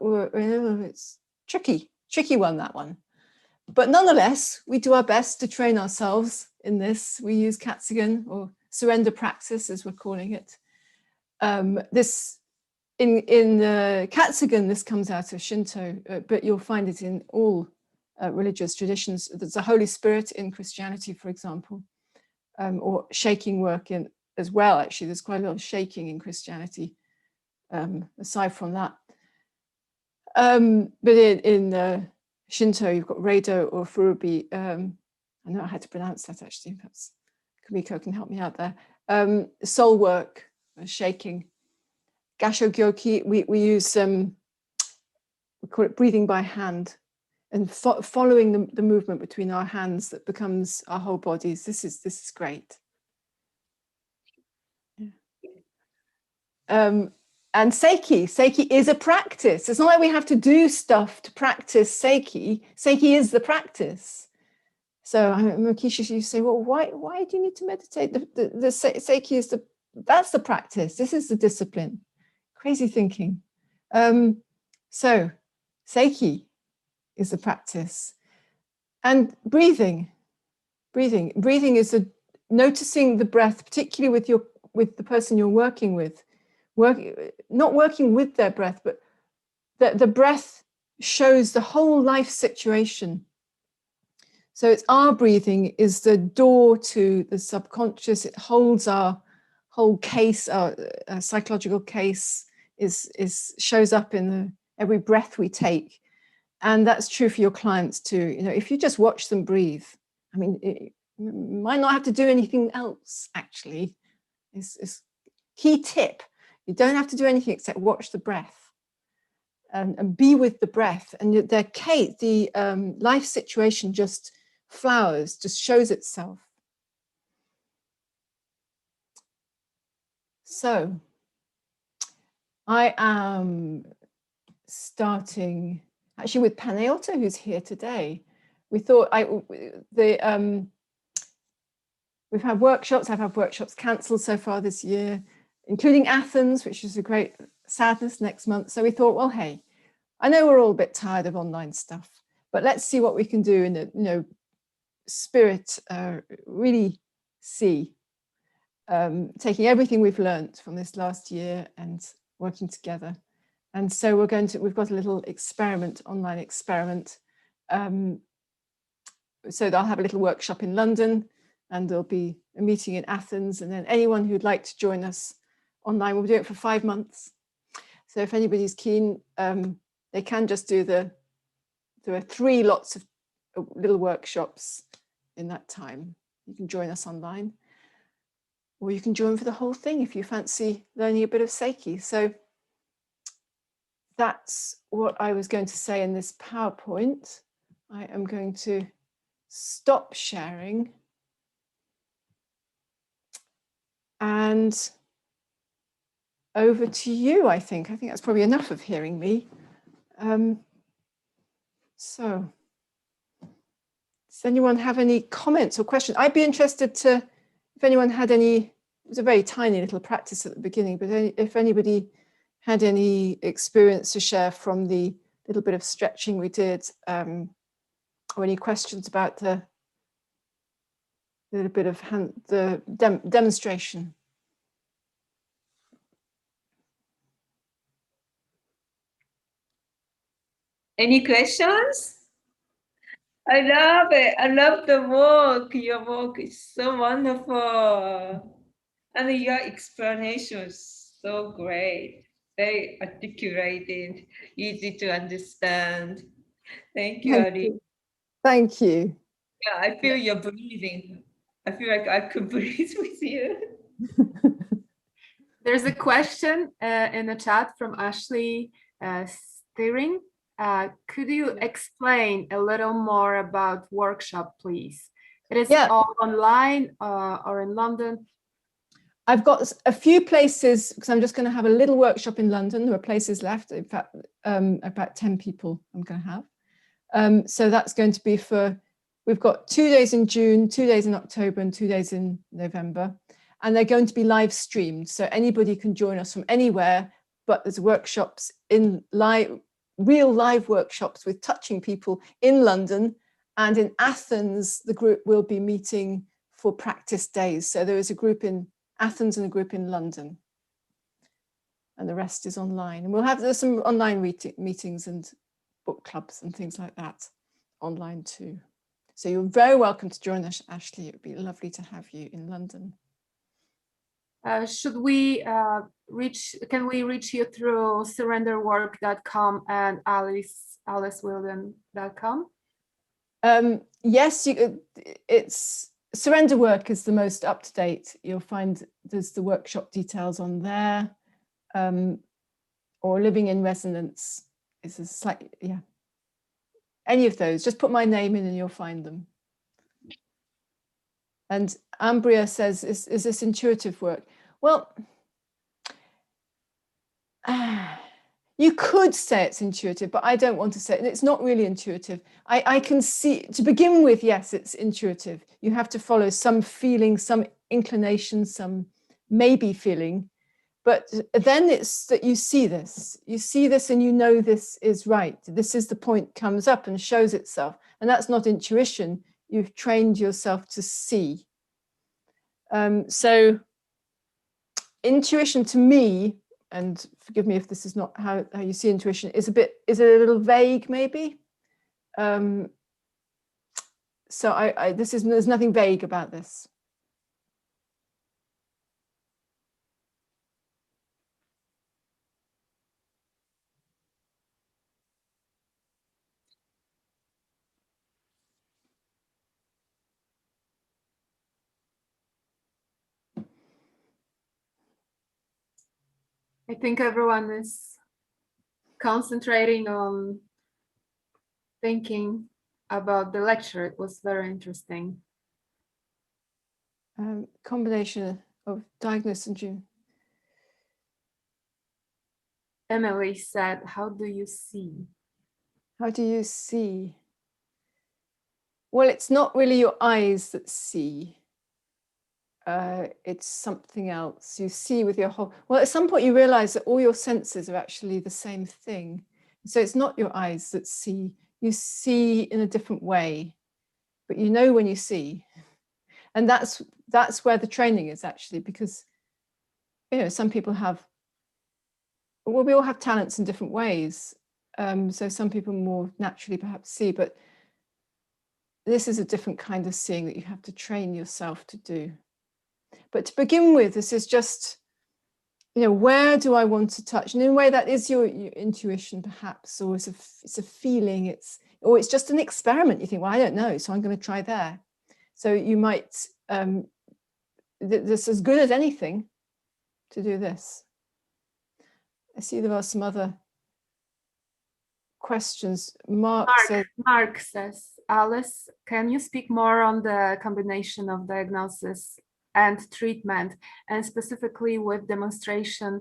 it's tricky one, that one. But nonetheless, we do our best to train ourselves in this. We use Katsugen, or surrender practice, as we're calling it. This in Katsugen, this comes out of Shinto, but you'll find it in all religious traditions. There's a Holy Spirit in Christianity, for example, or shaking work as well. Actually, there's quite a lot of shaking in Christianity, aside from that. But in Shinto, you've got Reido or Furubi. I don't know how to pronounce that, actually. Perhaps Kumiko can help me out there. Soul work, shaking. Gasho Gyoki, we use, we call it breathing by hand, and following the movement between our hands that becomes our whole bodies. This is great. Yeah. And Sei-ki is a practice. It's not like we have to do stuff to practice Sei-ki. Sei-ki is the practice. So Makisha, you say, well, why do you need to meditate? The Sei-ki is that's the practice. This is the discipline. Crazy thinking. So Sei-ki, is the practice. And breathing is noticing the breath, particularly with the person you're working with, not working with their breath, but the breath shows the whole life situation. So it's our breathing is the door to the subconscious. It holds our whole case, our psychological case shows up in every breath we take. And that's true for your clients too. You know, if you just watch them breathe, I mean, it might not have to do anything else, actually. It's key tip. You don't have to do anything except watch the breath and be with the breath. And the life situation just flowers, just shows itself. So I am starting actually with Panayota, who's here today. We thought we've had workshops. I've had workshops cancelled so far this year, including Athens, which is a great sadness next month. So we thought, well, hey, I know we're all a bit tired of online stuff, but let's see what we can do in the spirit, really see, taking everything we've learned from this last year and working together. And so we've got a little experiment, online experiment. So I'll have a little workshop in London, and there'll be a meeting in Athens, and then anyone who'd like to join us online, we'll do it for 5 months. So if anybody's keen, they can just there are 3 lots of little workshops in that time. You can join us online, or you can join for the whole thing if you fancy learning a bit of Sei-ki. So that's what I was going to say in this PowerPoint. I am going to stop sharing and over to you, I think. I think that's probably enough of hearing me. So does anyone have any comments or questions? I'd be interested to, if anyone had any, it was a very tiny little practice at the beginning, but if anybody had any experience to share from the little bit of stretching we did, or any questions about the little bit of demonstration. Any questions? I love it. I love the work. Your work is so wonderful. And your explanation is so great. Very articulated, easy to understand. Thank you, Ari. Thank you. Yeah, I feel your breathing. I feel like I could breathe with you. There's a question in the chat from Ashley Steering. Could you explain a little more about workshop, please? It is all online or in London? I've got a few places, because I'm just going to have a little workshop in London. There are places left, in fact, about 10 people I'm going to have. So that's going to be we've got 2 days in June, 2 days in October, and 2 days in November. And they're going to be live streamed. So anybody can join us from anywhere, but there's workshops real live workshops with touching people in London. And in Athens, the group will be meeting for practice days. So there is a group in Athens and a group in London. And the rest is online. And there's some online meetings and book clubs and things like that online too. So you're very welcome to join us, Ashley. It would be lovely to have you in London. Can we reach you through surrenderwork.com and Whieldon.com? Yes, it's Surrender Work is the most up to date. You'll find there's the workshop details on there, or Living in Resonance is a slightly, any of those. Just put my name in and you'll find them. And Ambria says, is this intuitive work? Well, you could say it's intuitive, but I don't want to say it. It's not really intuitive. I can see, to begin with, yes, it's intuitive. You have to follow some feeling, some inclination, some maybe feeling. But then it's that you see this and you know this is right. This is the point, comes up and shows itself. And that's not intuition. You've trained yourself to see. So intuition to me, and forgive me if this is not how you see intuition, is a little vague maybe. So there's nothing vague about this. I think everyone is concentrating on thinking about the lecture. It was very interesting. Combination of diagnosis and June. Emily said, how do you see? How do you see? Well, it's not really your eyes that see. It's something else. You see with your whole, well, at some point you realize that all your senses are actually the same thing. So it's not your eyes that see. You see in a different way, but you know when you see. And that's where the training is actually, because, you know, some people have, well, we all have talents in different ways. So some people more naturally perhaps see, but this is a different kind of seeing that you have to train yourself to do. But to begin with, this is just, you know, where do I want to touch? And in a way that is your intuition perhaps, or it's a feeling, or it's just an experiment. You think, well, I don't know, so I'm going to try there. So you might, this is as good as anything to do this. I see there are some other questions. Mark says, Alice, can you speak more on the combination of diagnosis and treatment, and specifically with demonstration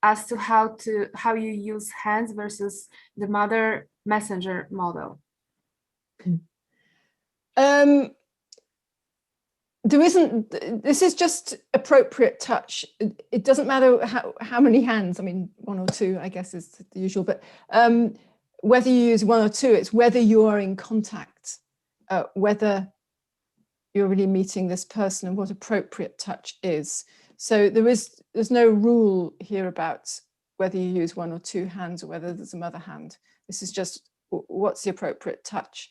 as to how you use hands versus the mother messenger model? There isn't, this is just appropriate touch. It doesn't matter how many hands, I mean, one or two, I guess is the usual, but whether you use one or two, it's whether you are in contact, whether you're really meeting this person and what appropriate touch is. So there's no rule here about whether you use one or two hands or whether there's a mother hand. This is just what's the appropriate touch.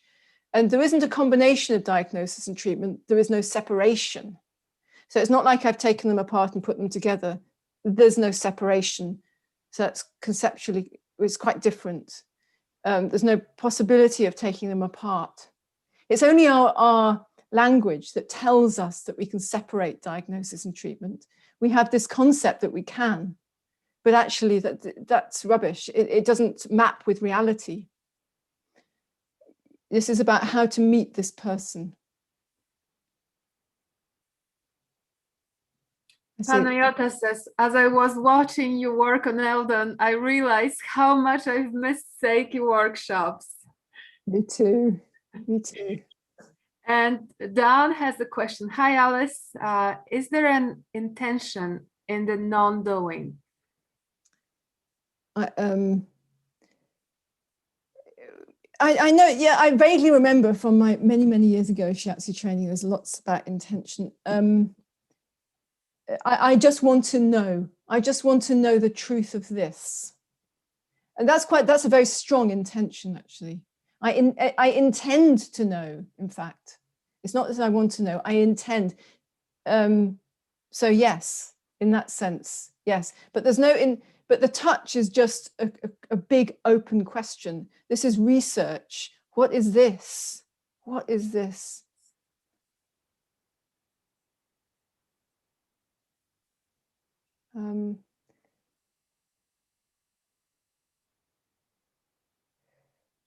And there isn't a combination of diagnosis and treatment. There is no separation. So it's not like I've taken them apart and put them together. There's no separation. So that's conceptually, it's quite different. There's no possibility of taking them apart. It's only our language that tells us that we can separate diagnosis and treatment. We have this concept that we can, but actually that's rubbish. It doesn't map with reality. This is about how to meet this person. Panayota says, as I was watching you work on Whieldon, I realized how much I've missed Sei-ki workshops. Me too, me too. And Dawn has a question. Hi, Alice. Is there an intention in the non-doing? I know, yeah, I vaguely remember from my many years ago Shiatsu training, there's lots about intention. I just want to know. I just want to know the truth of this. And that's a very strong intention, actually. I intend to know, in fact. It's not that I want to know, I intend. So yes, in that sense, yes. But there's no, but the touch is just a big open question. This is research. What is this? What is this?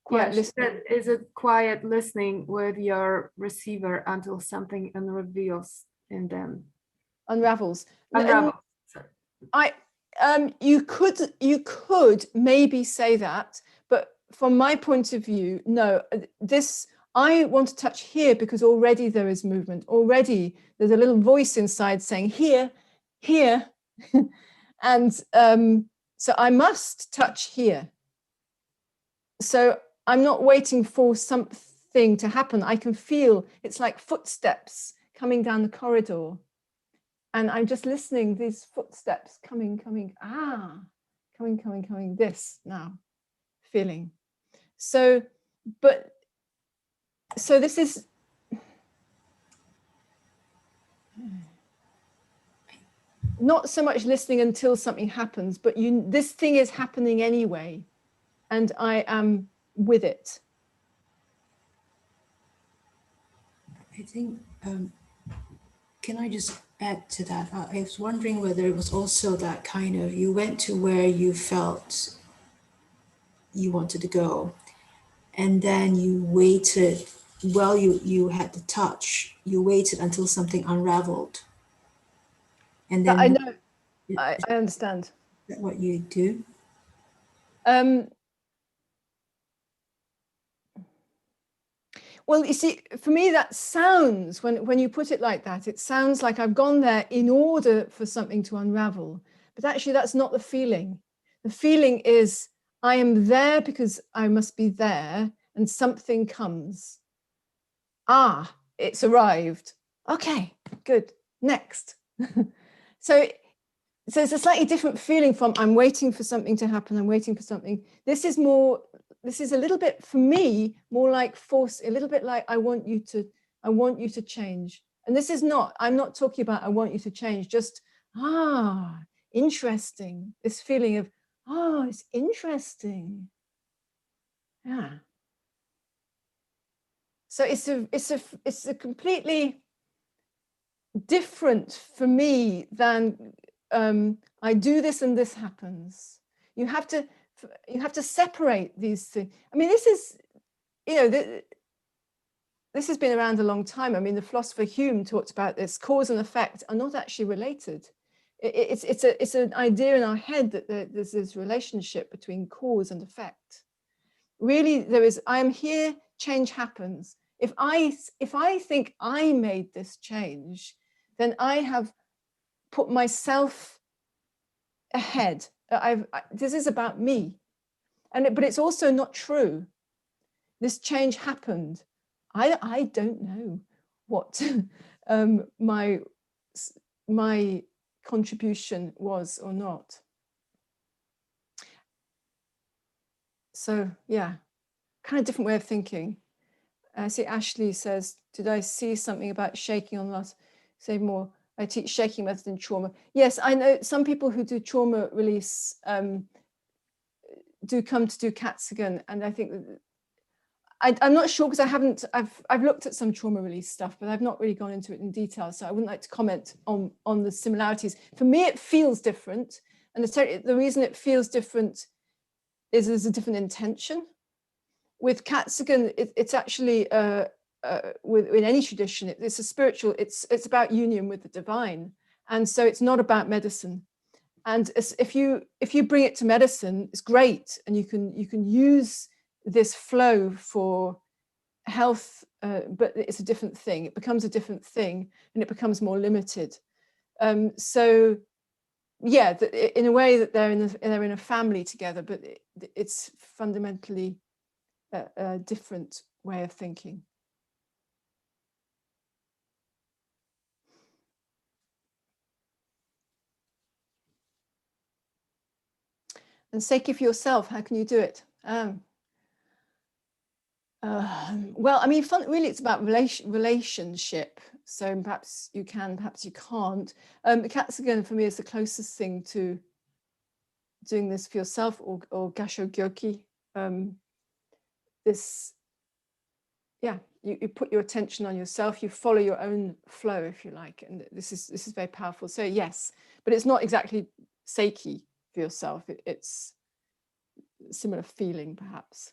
Quiet listening. Is it quiet listening with your receiver until something unravels in them? Unravels. Unravels. You could maybe say that, but from my point of view, no. I want to touch here because already there is movement. Already there's a little voice inside saying here, here. And so I must touch here. So I'm not waiting for something to happen. I can feel it's like footsteps coming down the corridor. And I'm just listening, these footsteps coming, coming, this now, feeling. So, so this is, not so much listening until something happens, but this thing is happening anyway, and I am with it. I think, can I just add to that? I was wondering whether it was also that kind of, you went to where you felt you wanted to go, and then you waited, while you had the touch, you waited until something unraveled. And then I know, I understand. Is that what you do? Well, you see, for me, that sounds, when you put it like that, it sounds like I've gone there in order for something to unravel. But actually, that's not the feeling. The feeling is I am there because I must be there, and something comes. Ah, it's arrived. Okay, good. Next. So it's a slightly different feeling from I'm waiting for something to happen. I'm waiting for something. This is a little bit, for me, more like force, a little bit like I want you to change. And this is not, I'm not talking about I want you to change, just, interesting. This feeling of, it's interesting. Yeah. So it's a completely different for me than I do this and this happens. You have to separate these things. I mean, this is, this has been around a long time. I mean, the philosopher Hume talked about this. Cause and effect are not actually related. It's an idea in our head that there's this relationship between cause and effect. Really, there is. I am here. Change happens. If I think I made this change, then I have put myself ahead. This is about me, but it's also not true. This change happened. I don't know what my contribution was or not. So yeah, kind of different way of thinking. I see Ashley says, did I see something about shaking on last? Say more. I teach shaking method in trauma. Yes, I know some people who do trauma release do come to do Katsugan, and I think I'm not sure because I've looked at some trauma release stuff, but I've not really gone into it in detail, so I wouldn't like to comment on the similarities. For me, it feels different, and the reason it feels different is there's a different intention. With Katsugan, it's actually in any tradition, it's a spiritual. It's about union with the divine, and so it's not about medicine. And if you bring it to medicine, it's great, and you can use this flow for health, but it's a different thing. It becomes a different thing, and it becomes more limited. So yeah, in a way that they're in a family together, but it's fundamentally a different way of thinking. And Sei-ki for yourself, how can you do it? Well, I mean, really, it's about relationship. So perhaps you can, perhaps you can't. Katsugan for me is the closest thing to doing this for yourself, or gasho gyoki. This, yeah, you put your attention on yourself. You follow your own flow, if you like, and this is very powerful. So yes, but it's not exactly Sei-ki for yourself. It's a similar feeling, perhaps.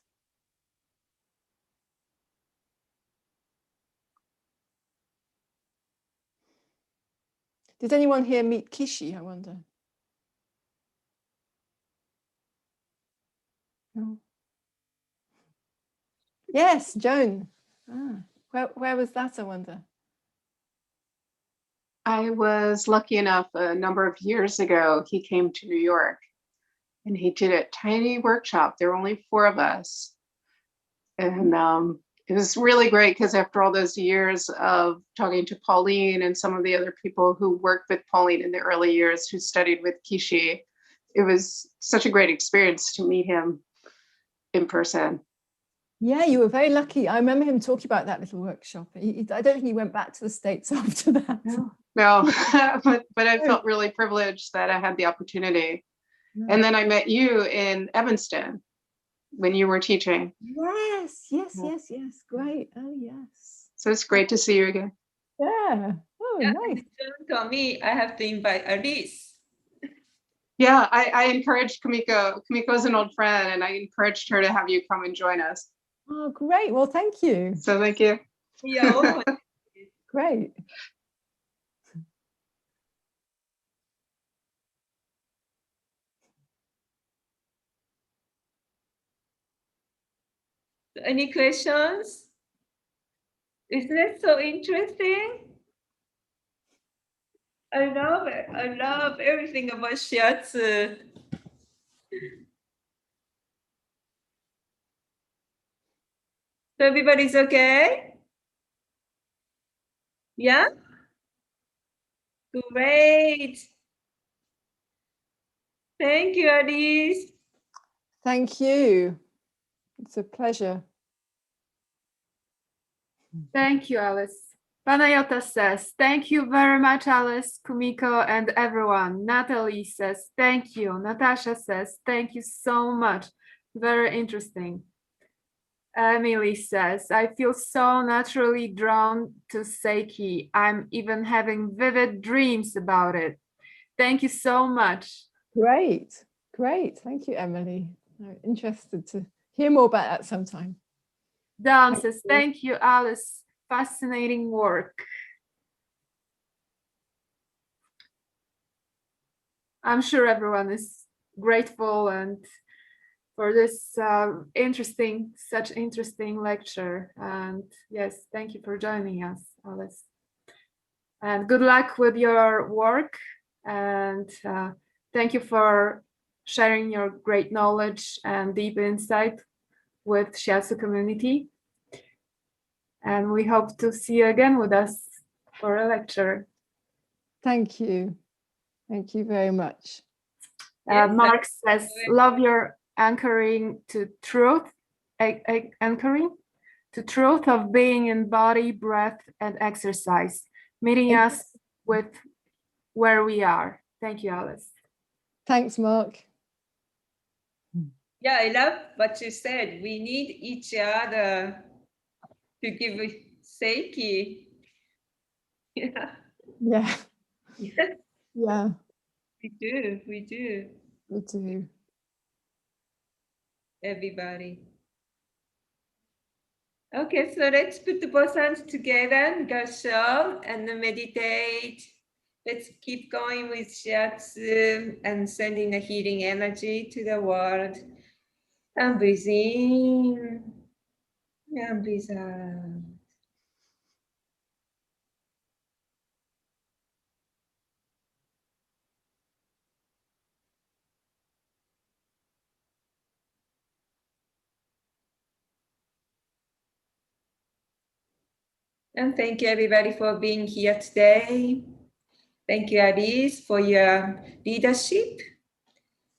Did anyone here meet Kishi, I wonder? No. Yes, Joan. Where was that, I wonder? I was lucky enough a number of years ago, he came to New York and he did a tiny workshop. There were only 4 of us. And it was really great because after all those years of talking to Pauline and some of the other people who worked with Pauline in the early years who studied with Kishi, it was such a great experience to meet him in person. Yeah, you were very lucky. I remember him talking about that little workshop. I don't think he went back to the States after that. No, but I felt really privileged that I had the opportunity. Yeah. And then I met you in Evanston when you were teaching. Yes. Great. Oh, yes. So it's great to see you again. Yeah. Oh, Yeah, nice. and John told me I have to invite Alice. Yeah, I encouraged Kumiko. Kumiko's an old friend, and I encouraged her to have you come and join us. Oh, great. Well, thank you. So thank you. Yeah, oh, Great. any questions? Isn't it so interesting? I love it. I love everything about Shiatsu. So everybody's okay? Yeah? Great. Thank you, Alice. Thank you. It's a pleasure. Thank you, Alice. Panayota says, thank you very much, Alice, Kumiko, and everyone. Natalie says, thank you. Natasha says, thank you so much. Very interesting. Emily says, I feel so naturally drawn to Sei-ki. I'm even having vivid dreams about it. Thank you so much. Great. Thank you, Emily. I'm interested to hear more about that sometime. Dawn says, thank you, Alice. Fascinating work. I'm sure everyone is grateful and for this such interesting lecture. And yes, thank you for joining us, Alice. And good luck with your work. And thank you for sharing your great knowledge and deep insight with Shiatsu community. And we hope to see you again with us for a lecture. Thank you. Thank you very much. Yes, Mark says, love your anchoring to truth, anchoring to truth of being in body, breath, and exercise, meeting us with where we are. Thank you, Alice. Thanks, Mark. Yeah, I love what you said. We need each other to give Sei-ki. Yeah. Yeah. Yes, Yeah, we do. We do. me too. Everybody. Okay, so let's put the both hands together, Garsho, and then meditate. Let's keep going with Shiatsu and sending the healing energy to the world. And breathe in and breathe out. And thank you everybody for being here today. Thank you, Alice, for your leadership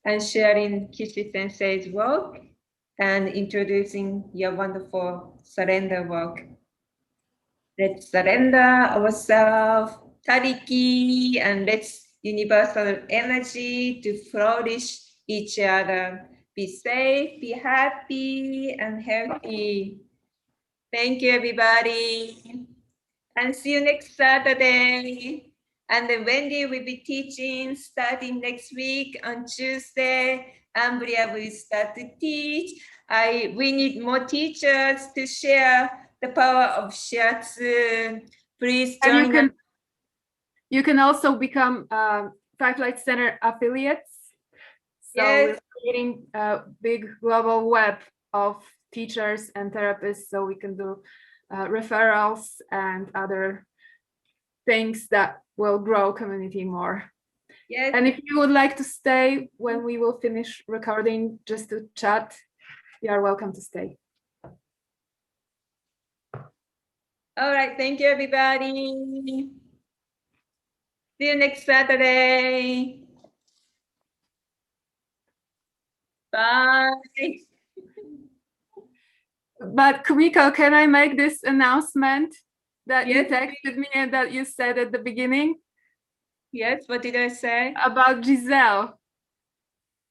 and sharing Kishi Sensei's work and introducing your wonderful surrender work. Let's surrender ourselves, Tariki, and let's universal energy to flourish each other. Be safe, be happy, and healthy. Thank you, everybody. And see you next Saturday. And then Wendy will be teaching starting next week on Tuesday. Ambria will start to teach. We need more teachers to share the power of Shiatsu. Please join us. You can also become Five Light Center affiliates. So Yes. we're creating a big global web of teachers and therapists so we can do referrals and other things that will grow community more. Yes. And if you would like to stay when we will finish recording, just to chat, you are welcome to stay. All right. Thank you, everybody. See you next Saturday. Bye. But Kumiko, can I make this announcement that you Yes, texted me and that you said at the beginning Yes, what did I say? about Giselle?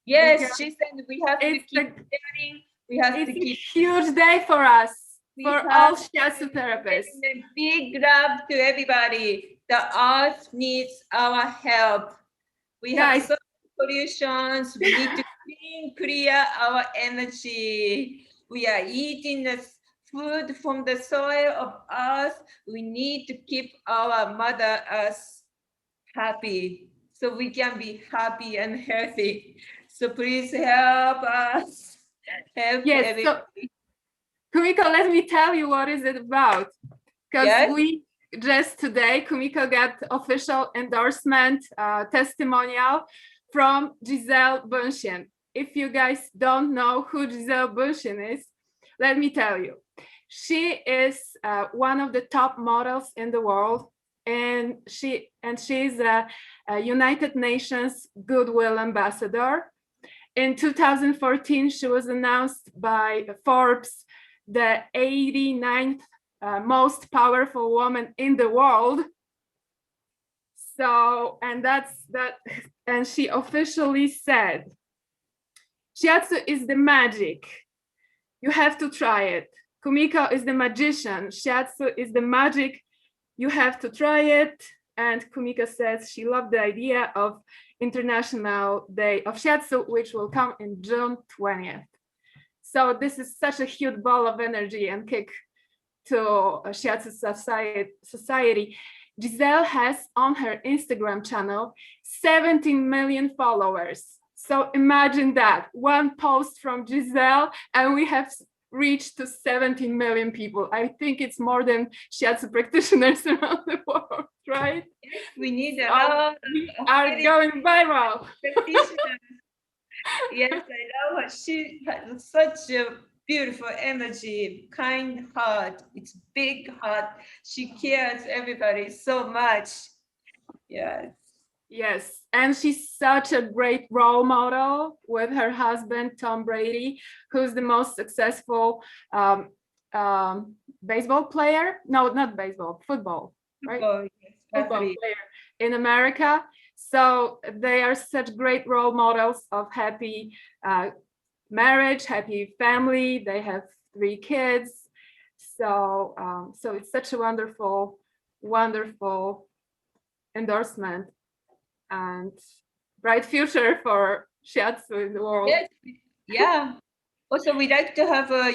Yes, Because she said we have to It's keep a, sharing. We have to it's a keep huge day for us, We for have all to shiatsu therapists. giving a big love to everybody. The earth needs our help. We have Guys. so many pollutions. We need to clear our energy. We are eating the food from the soil of earth. We need to keep our mother earth happy so we can be happy and healthy. So please help us. Help Yes, everybody. so Kumiko, let me tell you what is it about. Because Yes. we just today, Kumiko got official endorsement testimonial from Giselle Bündchen. If you guys don't know who Giselle Bündchen is, let me tell you. She is one of the top models in the world, and she's a United Nations Goodwill Ambassador. In 2014, she was announced by Forbes the 89th most powerful woman in the world. So, and she officially said, Shiatsu is the magic. You have to try it. Kumiko is the magician. Shiatsu is the magic. You have to try it. And Kumiko says she loved the idea of International Day of Shiatsu, which will come in June 20th. So this is such a huge ball of energy and kick to Shiatsu society. Giselle has on her Instagram channel 17 million followers. So imagine that, one post from Giselle and we have reached to 17 million people. I think it's more than Shiatsu practitioners around the world, right? We need a lot we are going viral. Yes, I love her. She has such a beautiful energy, kind heart. It's big heart. She cares everybody so much. Yes. Yes, and she's such a great role model with her husband, Tom Brady, who's the most successful baseball player. No, not baseball, football, right? Football, yes, Football athlete. player in America. So they are such great role models of happy marriage, happy family. They have 3 kids. So, so it's such a wonderful, wonderful endorsement and bright future for Shiatsu in the world. Yes, yeah. Also, we like to have a